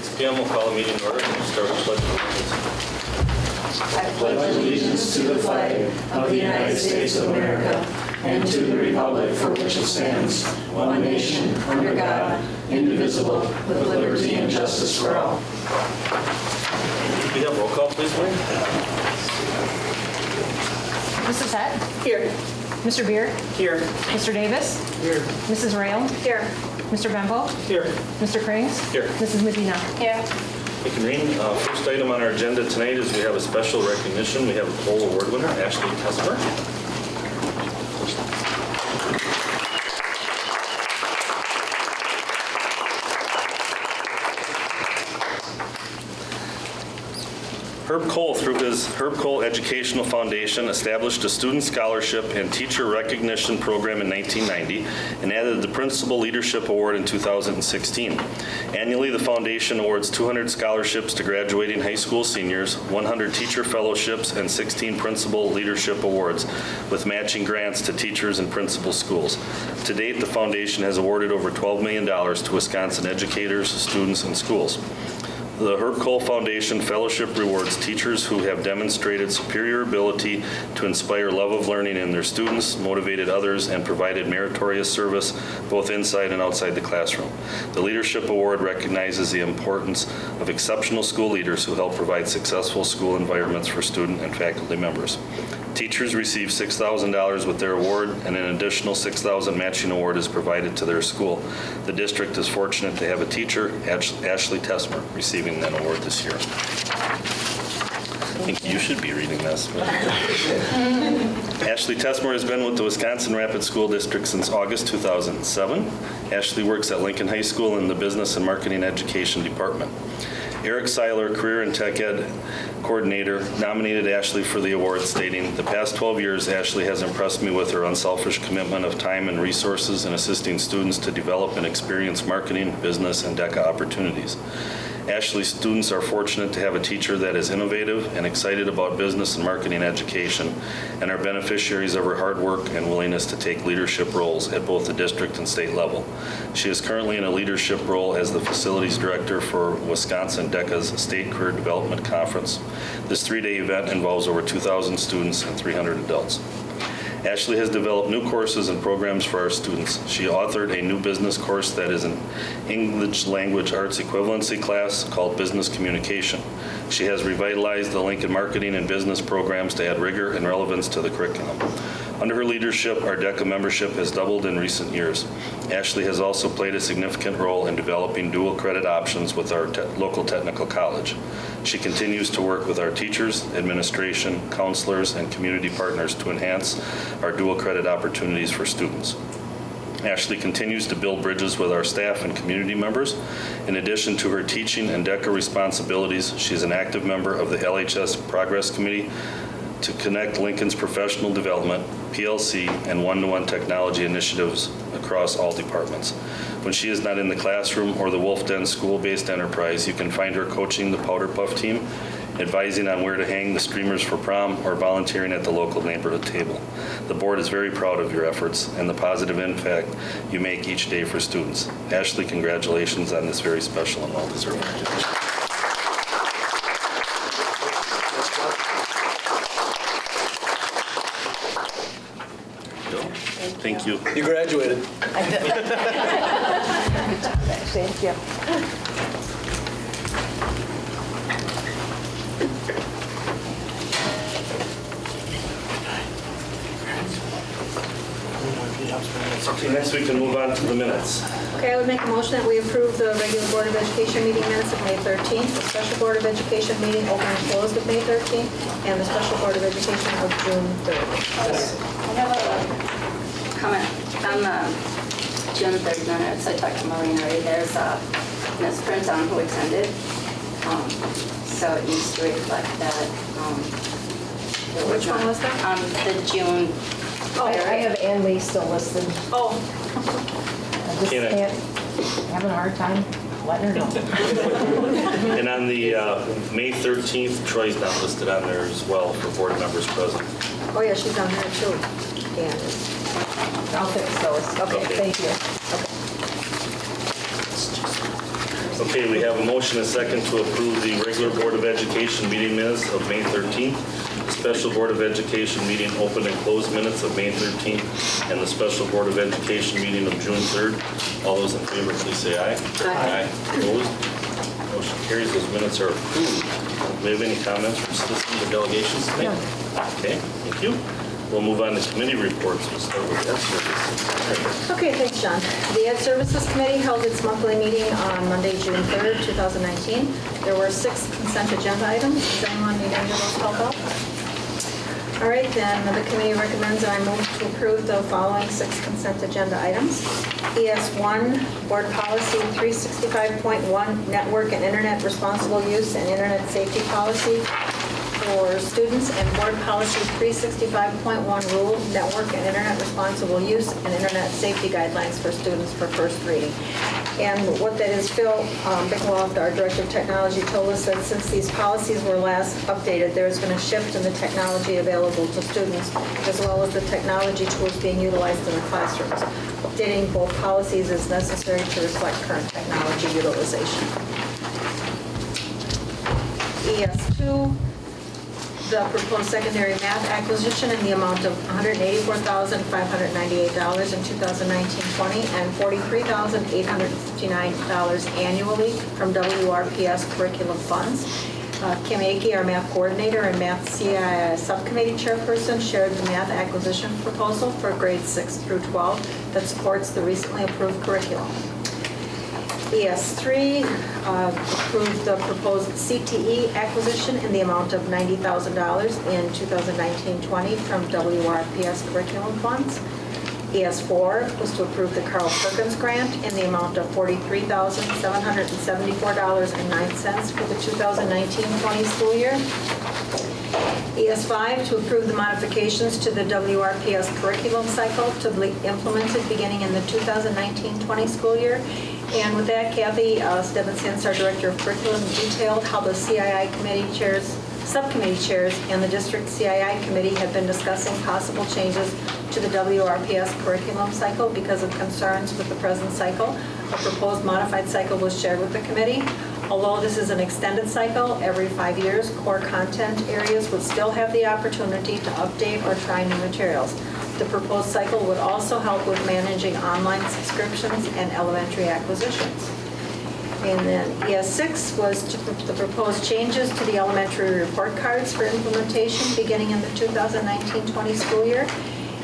6 p.m. We'll call the meeting to order and start with pledge of allegiance. I pledge allegiance to the flag of the United States of America and to the republic for which it stands, one nation, under God, indivisible, with liberty and justice for all. Could we have roll call, please, Wayne? Mrs. Heck? Here. Mr. Beer? Here. Mr. Davis? Here. Mrs. Rail? Here. Mr. Bembo? Here. Mr. Krings? Here. Mrs. Medina? Here. Thank you, Noreen. First item on our agenda tonight is we have a special recognition. We have a Cole Award winner, Ashley Tesmer. Herb Cole, through his Herb Cole Educational Foundation, established a student scholarship and teacher recognition program in 1990 and added the Principal Leadership Award in 2016. Annually, the foundation awards 200 scholarships to graduating high school seniors, 100 teacher fellowships, and 16 Principal Leadership Awards, with matching grants to teachers and principal schools. To date, the foundation has awarded over $12 million to Wisconsin educators, students, and schools. The Herb Cole Foundation Fellowship rewards teachers who have demonstrated superior ability to inspire love of learning in their students, motivated others, and provided meritorious service both inside and outside the classroom. The Leadership Award recognizes the importance of exceptional school leaders who help provide successful school environments for student and faculty members. Teachers receive $6,000 with their award, and an additional $6,000 matching award is provided to their school. The district is fortunate to have a teacher, Ashley Tesmer, receiving that award this year. I think you should be reading this. Ashley Tesmer has been with the Wisconsin Rapids School District since August 2007. Ashley works at Lincoln High School in the Business and Marketing Education Department. Eric Seiler, Career and Tech Ed Coordinator, nominated Ashley for the award, stating, "The past 12 years, Ashley has impressed me with her unselfish commitment of time and resources in assisting students to develop and experience marketing, business, and DECA opportunities. Ashley's students are fortunate to have a teacher that is innovative and excited about business and marketing education, and are beneficiaries of her hard work and willingness to take leadership roles at both the district and state level. She is currently in a leadership role as the facilities director for Wisconsin DECA's State Career Development Conference. This 3-day event involves over 2,000 students and 300 adults. Ashley has developed new courses and programs for our students. She authored a new business course that is an English language arts equivalency class called Business Communication. She has revitalized the Lincoln marketing and business programs to add rigor and relevance to the curriculum. Under her leadership, our DECA membership has doubled in recent years. Ashley has also played a significant role in developing dual credit options with our local technical college. She continues to work with our teachers, administration, counselors, and community partners to enhance our dual credit opportunities for students. Ashley continues to build bridges with our staff and community members. In addition to her teaching and DECA responsibilities, she is an active member of the LHS Progress Committee to connect Lincoln's professional development, PLC, and one-to-one technology initiatives across all departments. When she is not in the classroom or the Wolf Den school-based enterprise, you can find her coaching the Powder Puff team, advising on where to hang the streamers for prom, or volunteering at the local neighborhood table. The board is very proud of your efforts and the positive impact you make each day for students. Ashley, congratulations on this very special and well-deserved recognition. Thank you. You graduated. Thank you. Okay, next we can move on to the minutes. Okay, I would make a motion that we approve the regular Board of Education meeting minutes of May 13th, the special Board of Education meeting open and closed of May 13th, and the special Board of Education of June 3rd. I have a comment on the June 3rd minutes. I talked to Marina already. There's a misprint on who attended. So it needs to reflect that. Which one was that? The June. Oh, I have Ann Lee still listed. Oh, I just Can I- can't, having a hard time letting her know. And on the May 13th, Troy's not listed on there as well for board members present. oh yeah, she's on there too. And I'll fix those. Okay. Thank you. Okay, Okay, we have a motion and a second to approve the regular Board of Education meeting minutes of May 13th, the special Board of Education meeting open and closed minutes of May 13th, and the special Board of Education meeting of June 3rd. All those in favor, please say aye. Aye. Opposed? Motion carries. Those minutes are approved. Do we have any comments from citizens or delegations tonight? Okay, thank you. We'll move on to committee reports. We'll start with Ed Services. Okay, thanks, John. The Ed Services Committee held its monthly meeting on Monday, June 3rd, 2019. There were 6 consent agenda items. Does anyone need any of those held up? All right, then the committee recommends that I move to approve the following 6 consent agenda items. ES1, Board Policy 365.1, Network and Internet Responsible Use and Internet Safety Policy for students, and Board Policy 365.1, Rule, Network and Internet Responsible Use and Internet Safety Guidelines for students for first reading. And what that is, Phil Bickloff, our Director of Technology, told us that since these policies were last updated, there's been a shift in the technology available to students, as well as the technology tools being utilized in the classrooms. Updating both policies is necessary to reflect current technology utilization. ES2, the proposed secondary math acquisition in the amount of $184,598 in 2019-20 and $43,859 annually from WRPS curriculum funds. Kim Akey, our math coordinator and math CII subcommittee chairperson, shared the math acquisition proposal for grades 6 through 12 that supports the recently approved curriculum. ES3 approved the proposed CTE acquisition in the amount of $90,000 in 2019-20 from WRPS curriculum funds. ES4 was to approve the Carl Perkins grant in the amount of $43,774.09 for the 2019-20 school year. ES5 to approve the modifications to the WRPS curriculum cycle to be implemented beginning in the 2019-20 school year. And with that, Kathy Stevenson, our Director of Curriculum, detailed how the CII committee chairs, subcommittee chairs, and the district CII committee have been discussing possible changes to the WRPS curriculum cycle because of concerns with the present cycle. A proposed modified cycle was shared with the committee. Although this is an extended cycle, every 5 years, core content areas would still have the opportunity to update or try new materials. The proposed cycle would also help with managing online subscriptions and elementary acquisitions. And then ES6 was the proposed changes to the elementary report cards for implementation beginning in the 2019-20 school year.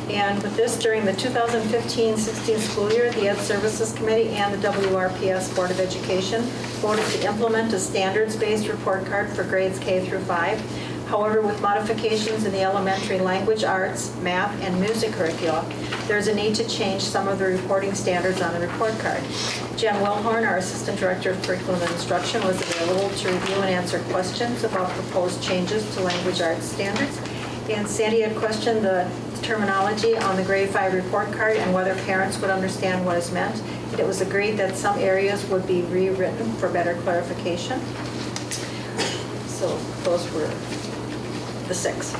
And with this, during the 2015-16 school year, the Ed Services Committee and the WRPS Board of Education voted to implement a standards-based report card for grades K through 5. However, with modifications in the elementary language arts, math, and music curricula, there's a need to change some of the reporting standards on the report card. Jen Wilhorn, our Assistant Director of Curriculum and Instruction, was available to review and answer questions about proposed changes to language arts standards. And Sandy had questioned the terminology on the grade 5 report card and whether parents would understand what is meant. And it was agreed that some areas would be rewritten for better clarification. So those were the 6.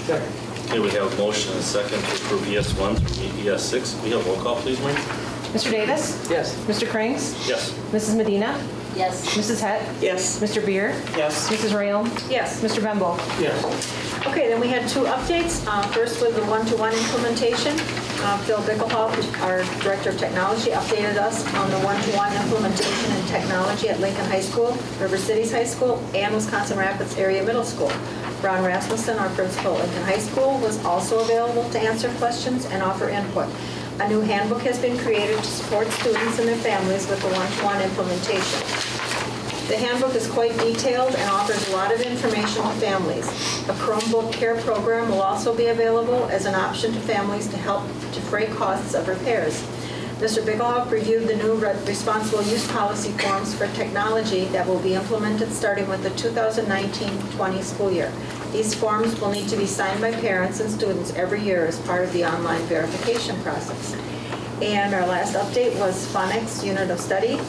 Okay, we have a motion and a second to approve ES1 through ES6. We have roll call, please, Maureen? Mr. Davis? Yes. Mr. Cranks? Yes. Mrs. Medina? Yes. Mrs. Hett? Yes. Mr. Beer? Yes. Mrs. Rayl? Yes. Mr. Bembo? Yes. Okay, then we had 2 updates. First was the one-to-one implementation. Phil Bicklehoff, our Director of Technology, updated us on the one-to-one implementation in technology at Lincoln High School, River Cities High School, and Wisconsin Rapids Area Middle School. Ron Rasmussen, our principal at Lincoln High School, was also available to answer questions and offer input. A new handbook has been created to support students and their families with the one-to-one implementation. The handbook is quite detailed and offers a lot of information to families. A Chromebook Care program will also be available as an option to families to help defray costs of repairs. Mr. Bicklehoff reviewed the new responsible use policy forms for technology that will be implemented starting with the 2019-20 school year. These forms will need to be signed by parents and students every year as part of the online verification process. And our last update was phonics unit of study.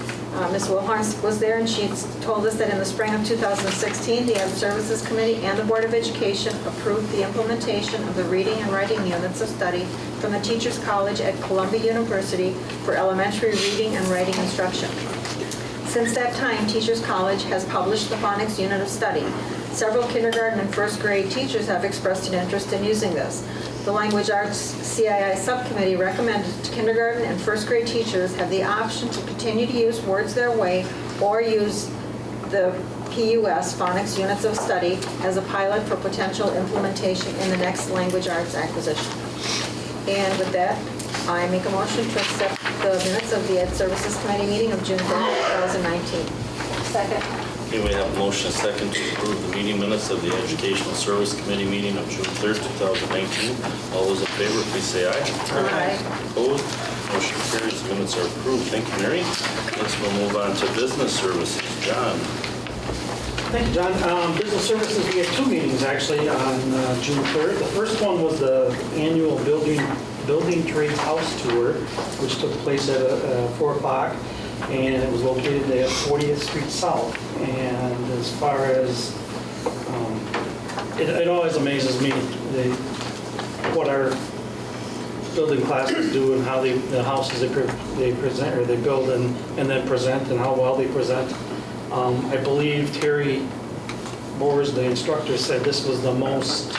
Ms. Wilhorn was there, and she told us that in the spring of 2016, the Ed Services Committee and the Board of Education approved the implementation of the reading and writing units of study from the Teachers College at Columbia University for elementary reading and writing instruction. Since that time, Teachers College has published the phonics unit of study. Several kindergarten and first grade teachers have expressed an interest in using this. The Language Arts CII Subcommittee recommended kindergarten and first grade teachers have the option to continue to use Words Their Way or use the PUS phonics units of study as a pilot for potential implementation in the next language arts acquisition. And with that, I make a motion to accept the minutes of the Ed Services Committee meeting of June 3rd, 2019. Second. Okay, we have a motion and second to approve the meeting minutes of the Educational Service Committee meeting of June 3rd, 2019. All those in favor, please say aye. Aye. Opposed? Motion carries. Minutes are approved. Thank you, Mary. Next, we'll move on to business services. John. Thank you, John. Business services, we had two meetings actually on June 3rd. The first one was the annual Building Trades House Tour, which took place at 4 o'clock, and it was located at 40th Street South. And as far as, it always amazes me what our building classes do and how the houses they present or they build and then present and how well they present. I believe Terry Boers, the instructor, said this was the most,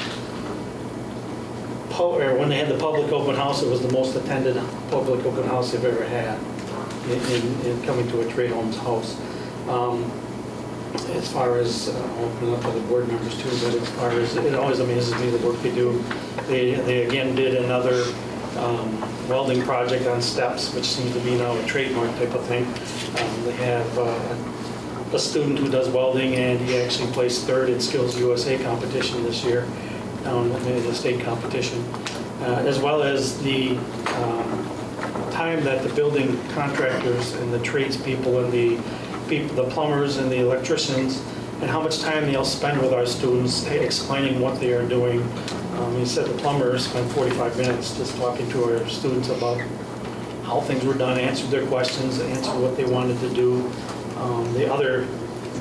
or when they had the public open house, it was the most attended public open house they've ever had in coming to a trade home's house. As far as, I'll open it up to the board members too, but as far as, it always amazes me the work they do. They again did another welding project on steps, which seems to be now a trademark type of thing. They have a student who does welding, and he actually placed third in Skills USA competition this year, the state competition, as well as the time that the building contractors and the tradespeople and the plumbers and the electricians, and how much time they'll spend with our students explaining what they are doing. He said the plumbers spent 45 minutes just talking to our students about how things were done, answered their questions, answered what they wanted to do. The other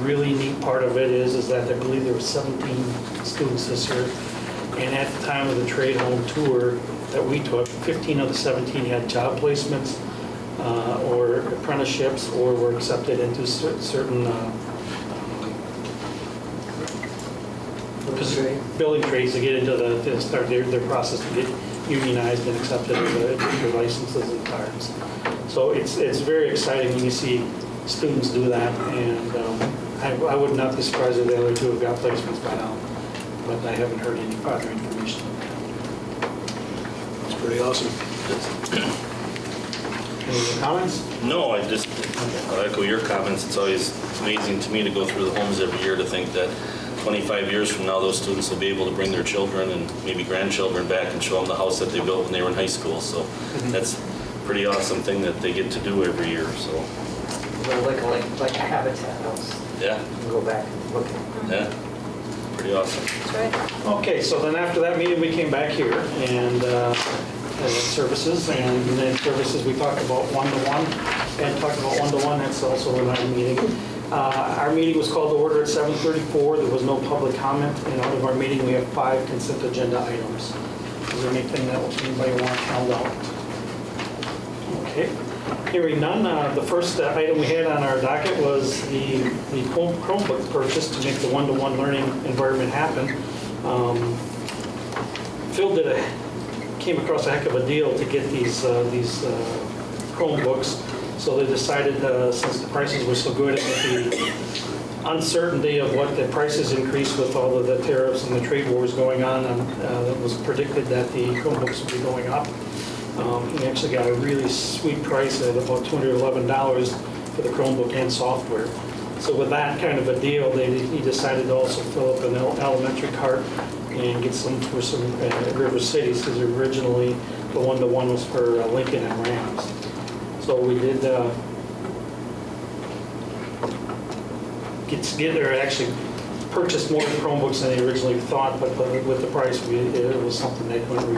really neat part of it is that I believe there were 17 students this year, and at the time of the trade home tour that we took, 15 of the 17 had job placements or apprenticeships or were accepted into certain building trades to get into to start their process to get unionized and accepted into their licenses and cards. So it's very exciting when you see students do that, and I would not be surprised if the other two have got placements by now, but I haven't heard any further information. It's pretty awesome. Any other comments? No, I'll echo your comments. It's always amazing to me to go through the homes every year to think that 25 years from now, those students will be able to bring their children and maybe grandchildren back and show them the house that they built when they were in high school. So that's a pretty awesome thing that they get to do every year. So Like a habitat house. yeah, Go back and look at it. yeah, pretty awesome. That's right. Okay, so then after that meeting, we came back here and services, and then services, we talked about one-to-one, and talked about one-to-one, that's also in our meeting. Our meeting was called to order at 7:34. There was no public comment, and out of our meeting, we have 5 consent agenda items. Is there anything that anybody want held out? Okay. Hearing none, the first item we had on our docket was the Chromebook purchase to make the one-to-one learning environment happen. Phil came across a heck of a deal to get these Chromebooks, so they decided, since the prices were so good and with the uncertainty of what the prices increased with all of the tariffs and the trade wars going on, it was predicted that the Chromebooks would be going up. He actually got a really sweet price at about $211 for the Chromebook and software. So with that kind of a deal, he decided to also fill up an elementary cart and get some for some River Cities, because originally the one-to-one was for Lincoln and Rams. So we did actually purchased more Chromebooks than they originally thought, but with the price, it was something they couldn't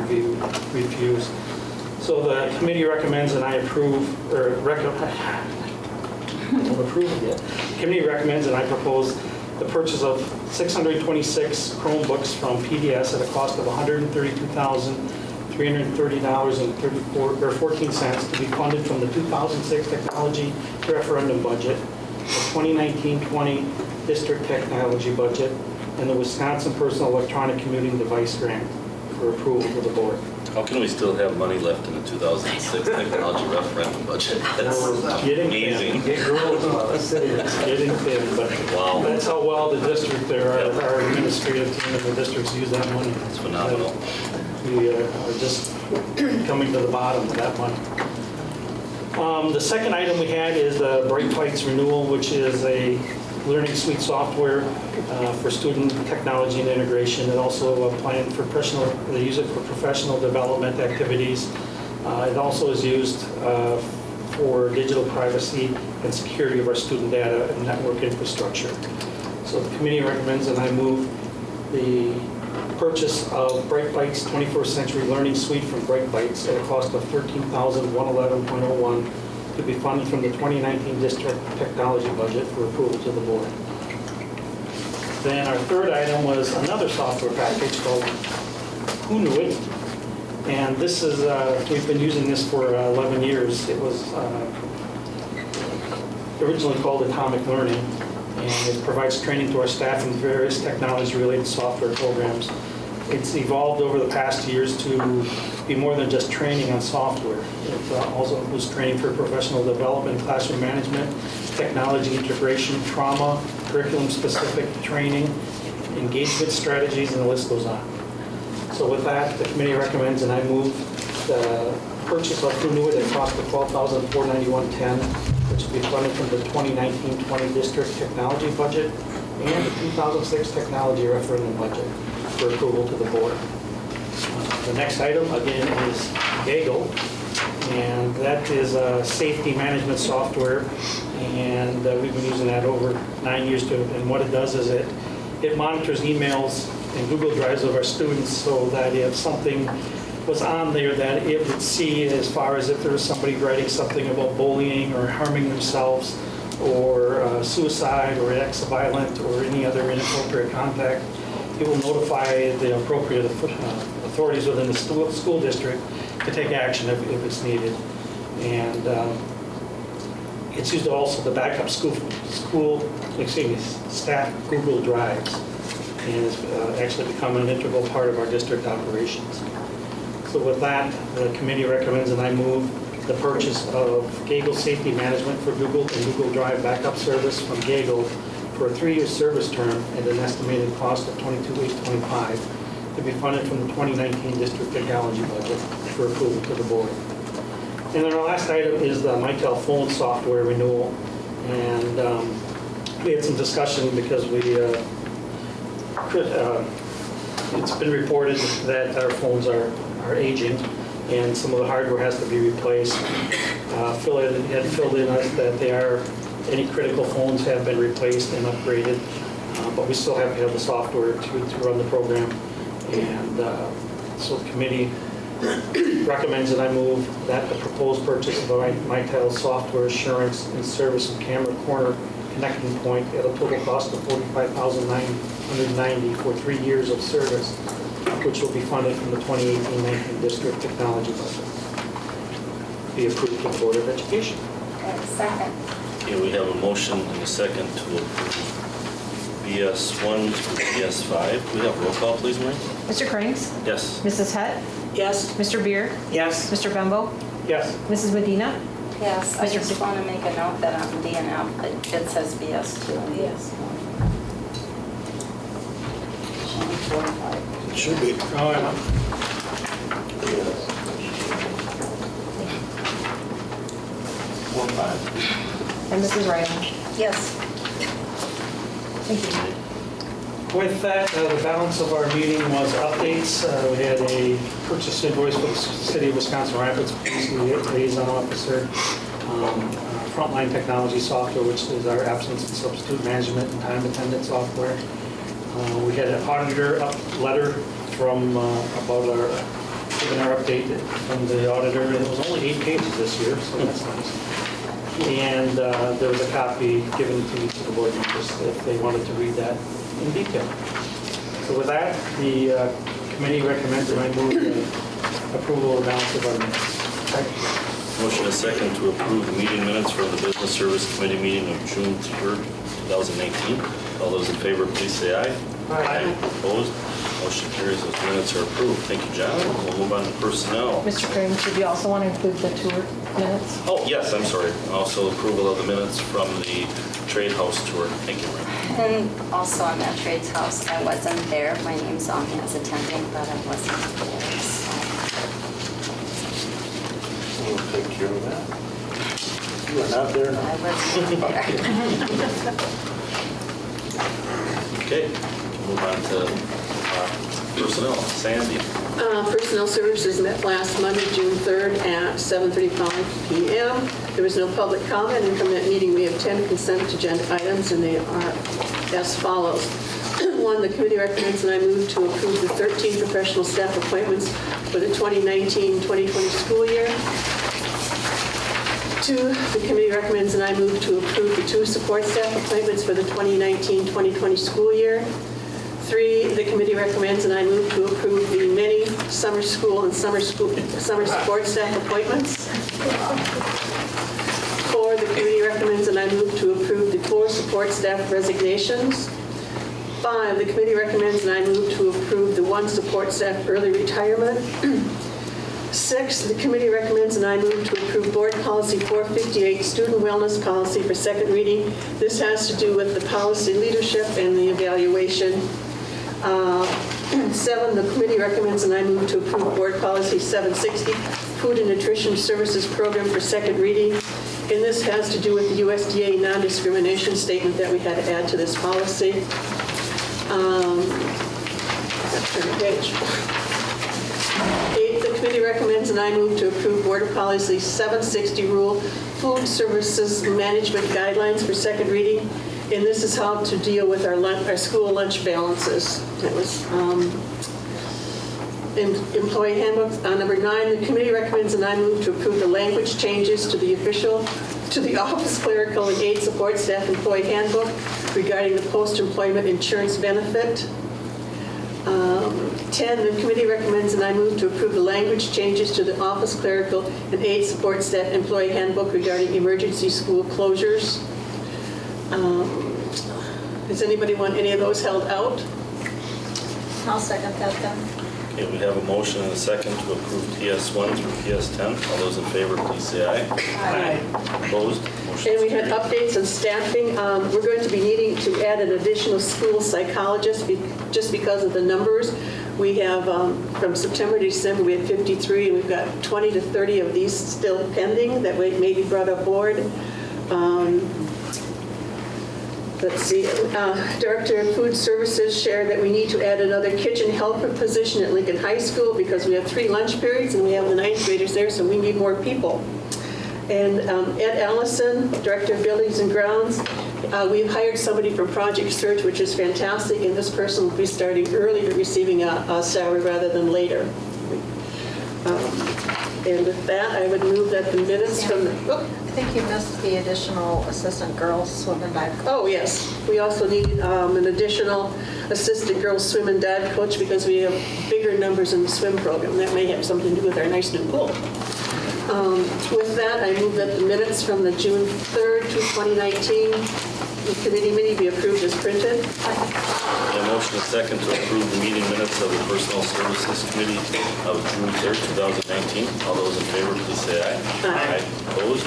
refuse. So the committee recommends, and I approve, or don't approve it yet. The committee recommends, and I propose the purchase of 626 Chromebooks from PDS at a cost of $132,330.14 to be funded from the 2006 technology referendum budget. the 2019-20 district technology budget, and the Wisconsin Personal Electronic Commuting Device Grant for approval to the board. How can we still have money left in the 2006 technology referendum budget? That's Getting amazing. thin. Getting thin, but Wow. that's how well the district, our administrative team and the districts use that money. It's phenomenal. We are just coming to the bottom of that money. The second item we had is the Bright Lights renewal, which is a learning suite software for student technology and integration, and also a plan for professional, they use it for professional development activities. It also is used for digital privacy and security of our student data and network infrastructure. So the committee recommends and I move the purchase of Bright Lights 21st Century Learning Suite from Bright Lights at a cost of $13,111.01 to be funded from the 2019 district technology budget for approval to the board. Then our third item was another software package called Who Knew It? And this is, we've been using this for 11 years. It was originally called Atomic Learning, and it provides training to our staff in various technology-related software programs. It's evolved over the past years to be more than just training on software. It also includes training for professional development, classroom management, technology integration, trauma, curriculum-specific training, engagement strategies, and the list goes on. So with that, the committee recommends and I move the purchase of Who Knew It at a cost of $12,491.10, which will be funded from the 2019-20 district technology budget and the 2006 technology referendum budget for approval to the board. The next item, again, is Gaggle, and that is a safety management software, and we've been using that over 9 years. And what it does is it monitors emails and Google Drives of our students so that if something was on there that it would see, as far as if there was somebody writing something about bullying or harming themselves or suicide or acts of violence or any other inappropriate contact, it will notify the appropriate authorities within the school district to take action if it's needed. And it's used also to back up staff Google Drives, and it's actually become an integral part of our district operations. So with that, the committee recommends and I move the purchase of Gaggle Safety Management for Google and Google Drive backup service from Gaggle for a 3-year service term at an estimated cost of $22,825 to be funded from the 2019 district technology budget for approval to the board. And then our last item is the Mitel phone software renewal. And we had some discussion because it's been reported that our phones are aging and some of the hardware has to be replaced. Phil had filled in us that any critical phones have been replaced and upgraded, but we still have to have the software to run the program. And so the committee recommends and I move that the proposed purchase of Mitel software assurance and service and camera corner connecting point at a total cost of $45,990 for 3 years of service, which will be funded from the 2018-19 district technology budget, be approved to the Board of Education. Second. Okay, we have a motion and a second to approve BS1 to BS5. We have roll call, please, Marie? Mr. Cranks? Yes. Mrs. Hett? Yes. Mr. Beer? Yes. Mr. Bembo? Yes. Mrs. Medina? Yes, I Mr. just want to make a note that on D and F, it says BS2 and BS1. It should be. Oh, yeah. And Mrs. Riley? Yes. Thank you. With that, the balance of our meeting was updates. We had a purchase invoice for the City of Wisconsin Rapids Police Liaison Officer, Frontline Technology Software, which is our absence and substitute management and time attendance software. We had an auditor letter from about giving our update from the auditor. It was only 8 pages this year, so that's nice. And there was a copy given to each of the board members if they wanted to read that in detail. So with that, the committee recommends and I move the approval of the balance of our minutes. Motion is second to approve the meeting minutes from the Business Service Committee meeting of June 3rd, 2019. All those in favor, please say aye. Aye. Opposed? Motion carries. Those minutes are approved. Thank you, John. We'll move on to personnel. Mr. Kramer, did you also want to include the tour minutes? Oh, yes, I'm sorry. Also approval of the minutes from the Trade House tour. Thank you, Maria. And also on that trades house, I wasn't there. My name's on as attending, but I wasn't there. So. We'll take care of that. You are not there I now. wasn't there. Okay, we'll move on to personnel. Sandy. Personnel Services met last Monday, June 3rd at 7:35 p.m. There was no public comment, and from that meeting, we have 10 consent agenda items, and they are as follows. 1, the committee recommends and I move to approve the 13 professional staff appointments for the 2019-2020 school year. 2, the committee recommends and I move to approve the 2 support staff appointments for the 2019-2020 school year. 3, the committee recommends and I move to approve the many summer school and summer support staff appointments. 4, the committee recommends and I move to approve the 4 support staff resignations. 5, the committee recommends and I move to approve the 1 support staff early retirement. 6, the committee recommends and I move to approve Board Policy 458, Student Wellness Policy for second reading. This has to do with the policy leadership and the evaluation. 7, the committee recommends and I move to approve Board Policy 760, Food and Nutrition Services Program for second reading. And this has to do with the USDA non-discrimination statement that we had to add to this policy. Turn the page. 8, the committee recommends and I move to approve Board Policy 760 Rule, Food Services Management Guidelines for second reading. And this is how to deal with our school lunch balances. It was employee handbook. Number 9, the committee recommends and I move to approve the language changes to the office clerical and aid support staff employee handbook regarding the post-employment insurance benefit. 10, the committee recommends and I move to approve the language changes to the office clerical and aid support staff employee handbook regarding emergency school closures. Does anybody want any of those held out? I'll second that then. Okay, we have a motion and a second to approve TS1 through TS10. All those in favor, please say aye. Aye. Opposed? Motion And we had carried. updates on staffing. We're going to be needing to add an additional school psychologist just because of the numbers. We have, from September to December, we had 53, and we've got 20 to 30 of these still pending that may be brought aboard. Let's see, Director of Food Services shared that we need to add another kitchen helper position at Lincoln High School because we have 3 lunch periods and we have the 9th graders there, so we need more people. And Ed Allison, Director of Buildings and Grounds, we've hired somebody from Project Search, which is fantastic, and this person will be starting early but receiving a salary rather than later. And with that, I would move that the minutes from the... I think you missed the additional assistant girls swim and dive coach. Oh, yes. We also need an additional assistant girls swim and dive coach because we have bigger numbers in the swim program. That may have something to do with our nice new pool. With that, I move that the minutes from the June 3rd, 2019 committee meeting be approved as printed. A motion is second to approve the meeting minutes of the Personnel Services Committee of June 3rd, 2019. All those in favor, please say aye. Aye. Opposed?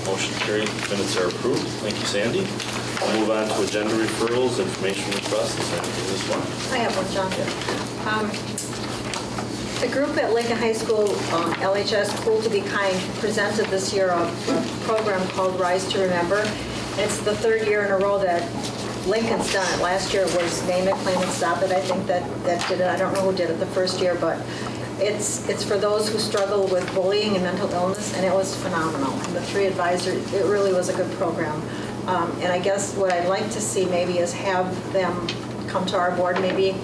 Motion carried. Minutes are approved. Thank you, Sandy. We'll move on to agenda referrals, information requests. Anything this one? I have one, John. The group at Lincoln High School, LHS Cool to Be Kind, presented this year a program called Rise to Remember. It's the 3rd year in a row that Lincoln's done it. Last year was Name It, Claim It, Stop It. I think that did it. I don't know who did it the first year, but it's for those who struggle with bullying and mental illness, and it was phenomenal. And the 3 advisors, it really was a good program. And I guess what I'd like to see maybe is have them come to our board maybe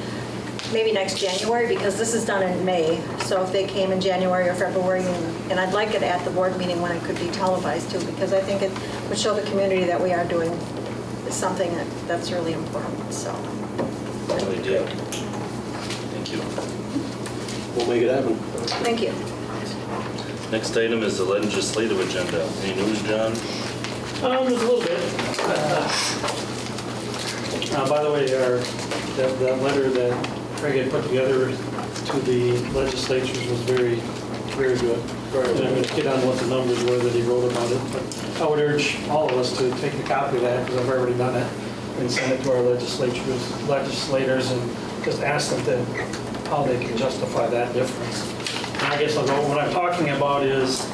next January, because this is done in May. So if they came in January or February, and I'd like it at the board meeting when it could be televised too, because I think it would show the community that we are doing something that's really important, so. Good idea. Thank you. We'll make it happen. Thank you. Next item is the legislative agenda. Any news, John? There's a little bit. By the way, that letter that Craig had put together to the legislatures was very, very good. And I'm going to get on what the numbers were that he wrote about it. But I would urge all of us to take a copy of that, because I've already done it, and send it to our legislators, and just ask them how they can justify that difference. And I guess what I'm talking about is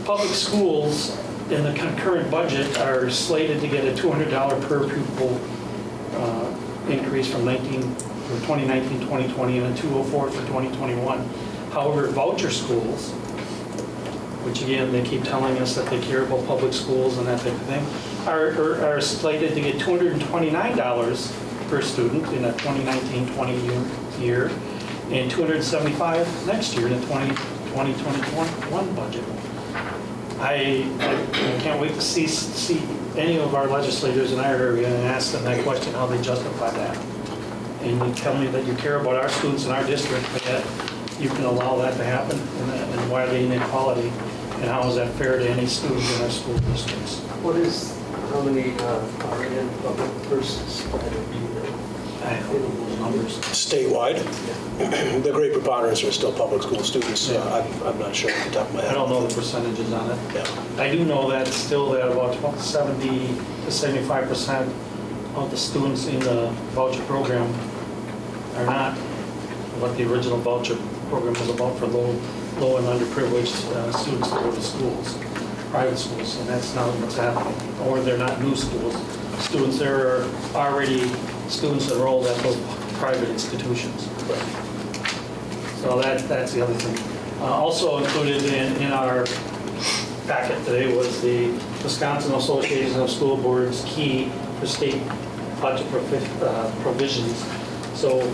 public schools in the current budget are slated to get a $200 per pupil increase from 2019-2020 and a $204 for 2021. However, voucher schools, which again, they keep telling us that they care about public schools and that type of thing, are slated to get $229 per student in a 2019-20 year, and $275 next year in the 2020-2021 budget. I can't wait to see any of our legislators in our area and ask them that question, how they justify that. And you tell me that you care about our students in our district, but yet you can allow that to happen, and why are they inequality, and how is that fair to any students in our school districts? How many are in public versus private? I don't know those numbers. Statewide, the great preponderance are still public school students. I'm not sure off the top of my head. I don't know the percentages on it. Yeah. I do know that still that about 70 to 75% of the students in the voucher program are not what the original voucher program was about for low and underprivileged students to go to schools, private schools, and that's not what's happening. Or they're not new schools. Students, there are already students enrolled at those private institutions. So that's the other thing. Also included in our packet today was the Wisconsin Association of School Boards key for state budget provisions. So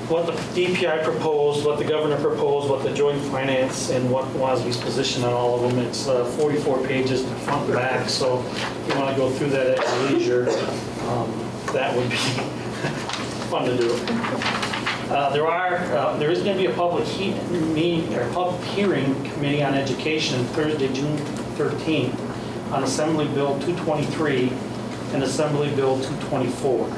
what the DPI proposed, what the governor proposed, what the joint finance, and what WASB's position on all of them. It's 44 pages front and back, so if you want to go through that at your leisure, that would be fun to do. There is going to be a public hearing committee on education Thursday, June 13th on Assembly Bill 223 and Assembly Bill 224.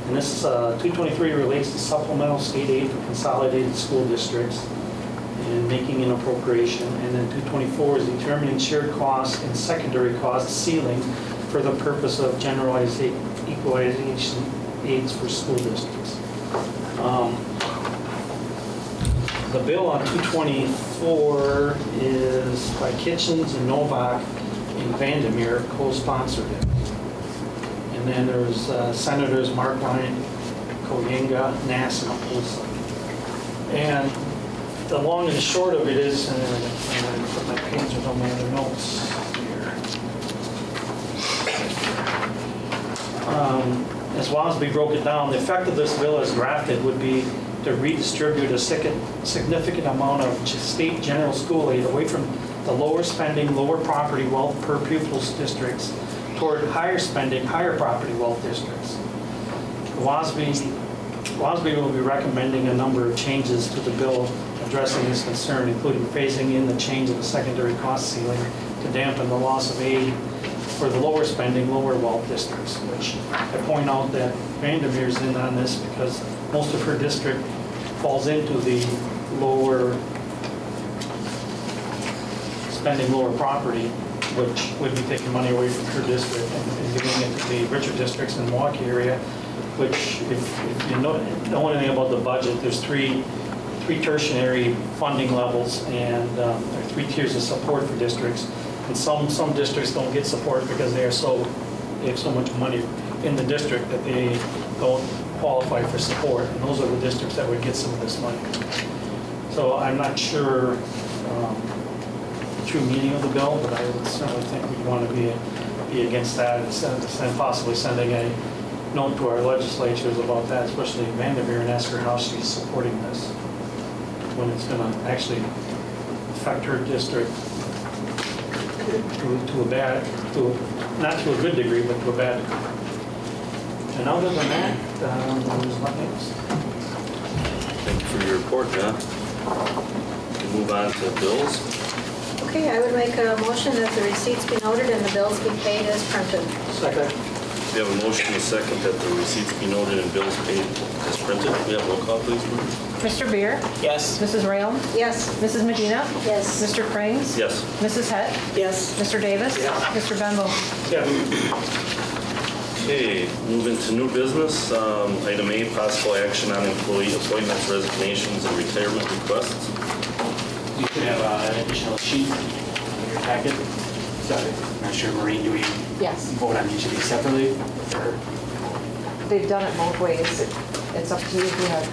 And this 223 relates to supplemental state aid for consolidated school districts and making an appropriation. And then 224 is determining shared costs and secondary cost ceiling for the purpose of generalized equalization aids for school districts. The bill on 224 is by Kitchens and Novak and Vandermeer co-sponsored it. And then there's Senators Mark Ryan, Koyenga, Nass, and Olson. And the long and short of it is, and I put my pages on my other notes here. As WASB broke it down, the effect of this bill as drafted would be to redistribute a significant amount of state general school aid away from the lower spending, lower property wealth per pupils districts toward higher spending, higher property wealth districts. WASB will be recommending a number of changes to the bill addressing this concern, including phasing in the change of the secondary cost ceiling to dampen the loss of aid for the lower spending, lower wealth districts, which I point out that Vandermeer's in on this because most of her district falls into the lower spending, lower property, which would be taking money away from her district and giving it to the richer districts in the Milwaukee area, which if you know anything about the budget, there's three tertiary funding levels and there are 3 tiers of support for districts. And some districts don't get support because they have so much money in the district that they don't qualify for support. And those are the districts that would get some of this money. So I'm not sure the true meaning of the bill, but I would certainly think we'd want to be against that and possibly sending a note to our legislatures about that, especially Vandermeer, and ask her how she's supporting this when it's going to actually affect her district not to a good degree, but to a bad degree. And other than that, there's nothing else. Thank you for your report, John. We'll move on to bills. Okay, I would make a motion that the receipts be noted and the bills be paid as printed. Second. We have a motion and a second that the receipts be noted and bills paid as printed. We have roll call, please, Marie. Mr. Beer? Yes. Mrs. Rayland? Yes. Mrs. Medina? Yes. Mr. Frings? Yes. Mrs. Hett? Yes. Mr. Davis? Mr. Bendel? Yeah. Okay, moving to new business. Item A, possible action on employee appointments, resignations, and retirement requests. You could have an additional sheet in your packet. So I'm not sure, Maureen, do we Yes. vote on each of these separately? Or They've done it both ways. It's up to you if you have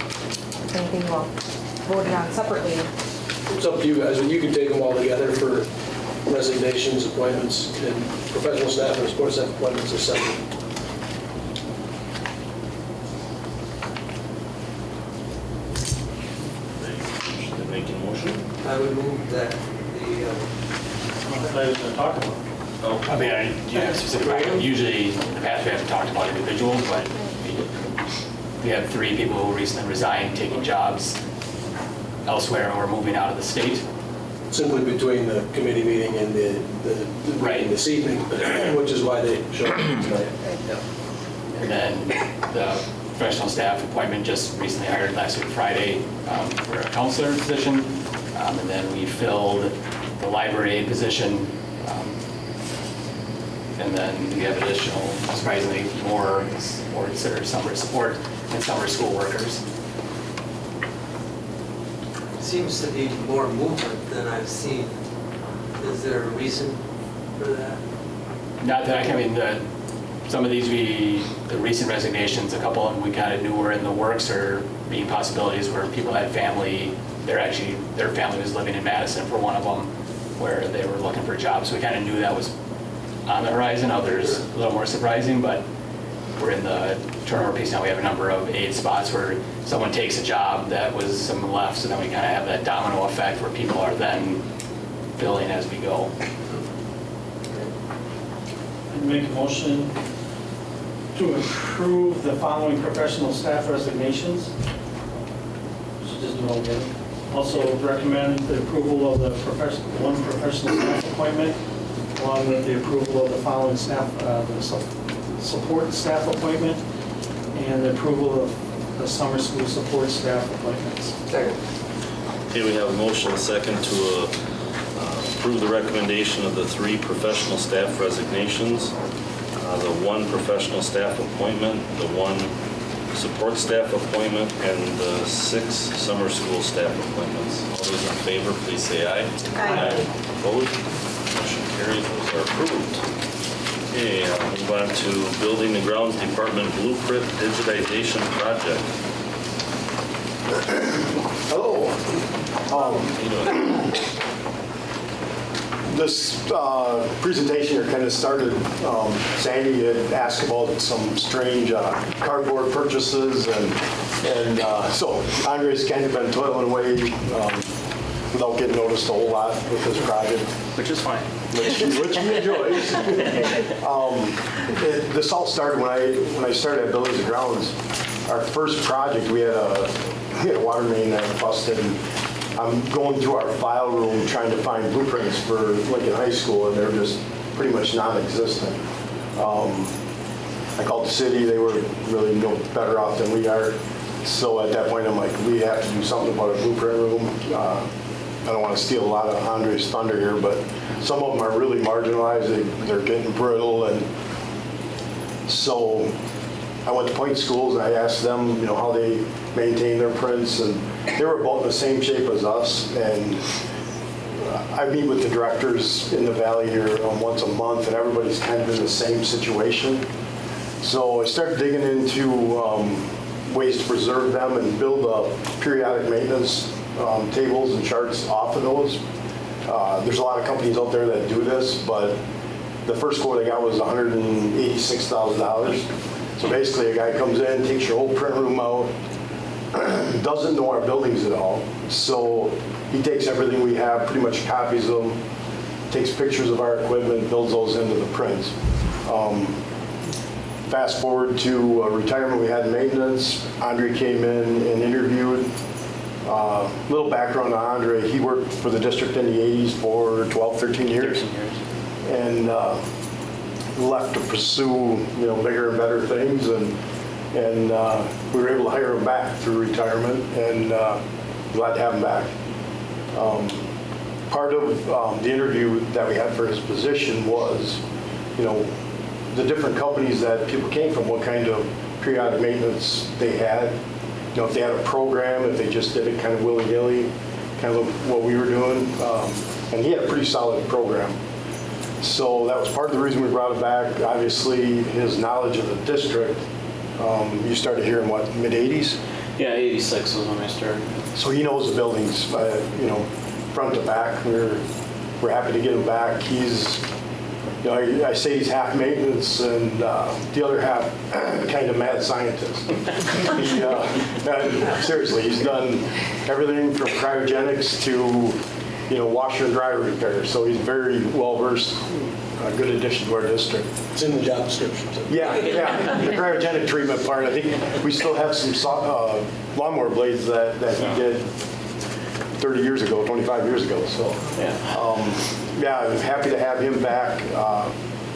anything you want voted on separately. It's up to you guys. You can take them all together for resignations, appointments, and professional staff and sports staff appointments are separate. Making a motion? I would move that the, I thought I was going to talk about it. Oh, I mean, do you have specific, usually in the past we haven't talked about individuals, but we have 3 people who recently resigned, taking jobs elsewhere or moving out of the state. Simply between the committee meeting and the Right. meeting this evening, which is why they showed up tonight. Yeah. And then the professional staff appointment just recently hired last week Friday for a counselor position. And then we filled the library aide position. And then we have additional, surprisingly, more supports or summer support and summer school workers. seems to be more movement than I've seen. Is there a reason for that? Not that, I mean, some of these the recent resignations, a couple of them we kind of knew were in the works or being possibilities where people had family, their family was living in Madison for one of them, where they were looking for jobs. So we kind of knew that was on the horizon. Others a little more surprising, but we're in the turnover piece now. We have a number of aid spots where someone takes a job that was someone left, so then we kind of have that domino effect where people are then filling as we go. I'd make a motion to approve the following professional staff resignations. Should just do all together. Also recommend the approval of the one professional staff appointment, along with the approval of the following staff, the support staff appointment, and the approval of the summer school support staff appointments. Second. Okay, we have a motion and a second to approve the recommendation of the 3 professional staff resignations, the 1 professional staff appointment, the 1 support staff appointment, and the 6 summer school staff appointments. All those in favor, please say aye. Aye. Opposed? Motion carries. Those are approved. Okay, I'll move on to Building and Grounds Department Blueprint Digitization Project. Hello. How you doing? This presentation here kind of started, Sandy had asked about some strange cardboard purchases, and so Andre's kind of been toiling away without getting noticed a whole lot with this project. Which is fine. Which he enjoys. This all started when I started at Buildings and Grounds. Our first project, we had a water main that busted. I'm going through our file room trying to find blueprints for Lincoln High School, and they're just pretty much non-existent. I called the city. They were really no better off than we are. So at that point, I'm like, we have to do something about a blueprint room. I don't want to steal a lot of Andre's thunder here, but some of them are really marginalized. They're getting brittle, and so I went to Point Schools and I asked them, how they maintain their prints, and they were about in the same shape as us. And I meet with the directors in the valley here once a month, and everybody's kind of in the same situation. So I started digging into ways to preserve them and build periodic maintenance tables and charts off of those. There's a lot of companies out there that do this, but the first quote I got was $186,000. So basically a guy comes in, takes your whole print room out, doesn't know our buildings at all. So he takes everything we have, pretty much copies them, takes pictures of our equipment, builds those into the prints. Fast forward to retirement, we had maintenance. Andre came in and interviewed. Little background on Andre, he worked for the district in the 80s for 12, 13 years. And left to pursue, bigger and better things. And we were able to hire him back through retirement, and glad to have him back. Part of the interview that we had for his position was, the different companies that people came from, what kind of periodic maintenance they had. If they had a program, if they just did it kind of willy-nilly, kind of what we were doing. And he had a pretty solid program. So that was part of the reason we brought him back. Obviously, his knowledge of the district, you started here in what, mid-'80s? Yeah, 86 was when I started. So he knows the buildings, front to back. We're happy to get him back. He's, I say he's half maintenance and the other half kind of mad scientist. Seriously, he's done everything from cryogenics to, washer and dryer repair. So he's very well versed, a good addition to our district. It's in the job description. So. Yeah. The cryogenic treatment part, I think we still have some lawnmower blades that he did 30 years ago, 25 years ago. So, I'm happy to have him back.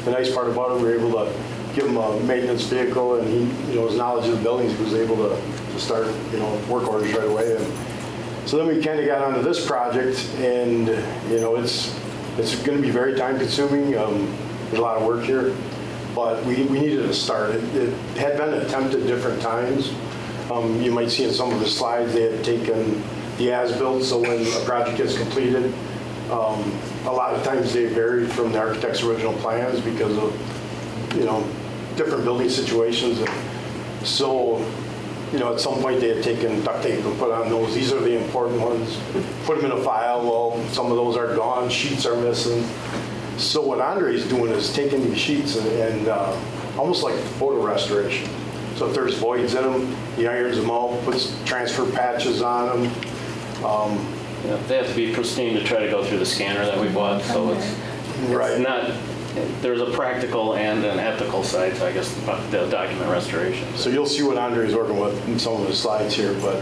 The nice part about it, we were able to give him a maintenance vehicle, and he, his knowledge of the buildings, he was able to start, work orders right away. And so then we kind of got onto this project, and it's going to be very time consuming. There's a lot of work here, but we needed to start. It had been attempted different times. You might see in some of the slides they had taken the as-built, so when a project gets completed, a lot of times they varied from the architect's original plans because of different building situations. And so at some point they had taken duct tape and put on those. These are the important ones. Put them in a file. Well, some of those are gone. Sheets are missing. So what Andre's doing is taking these sheets and almost like photo restoration. So if there's voids in them, he irons them out, puts transfer patches on them. They have to be pristine to try to go through the scanner that we bought. So it's not. There's a practical and an ethical side to, I guess, the document restoration. So you'll see what Andre's working with in some of the slides here, but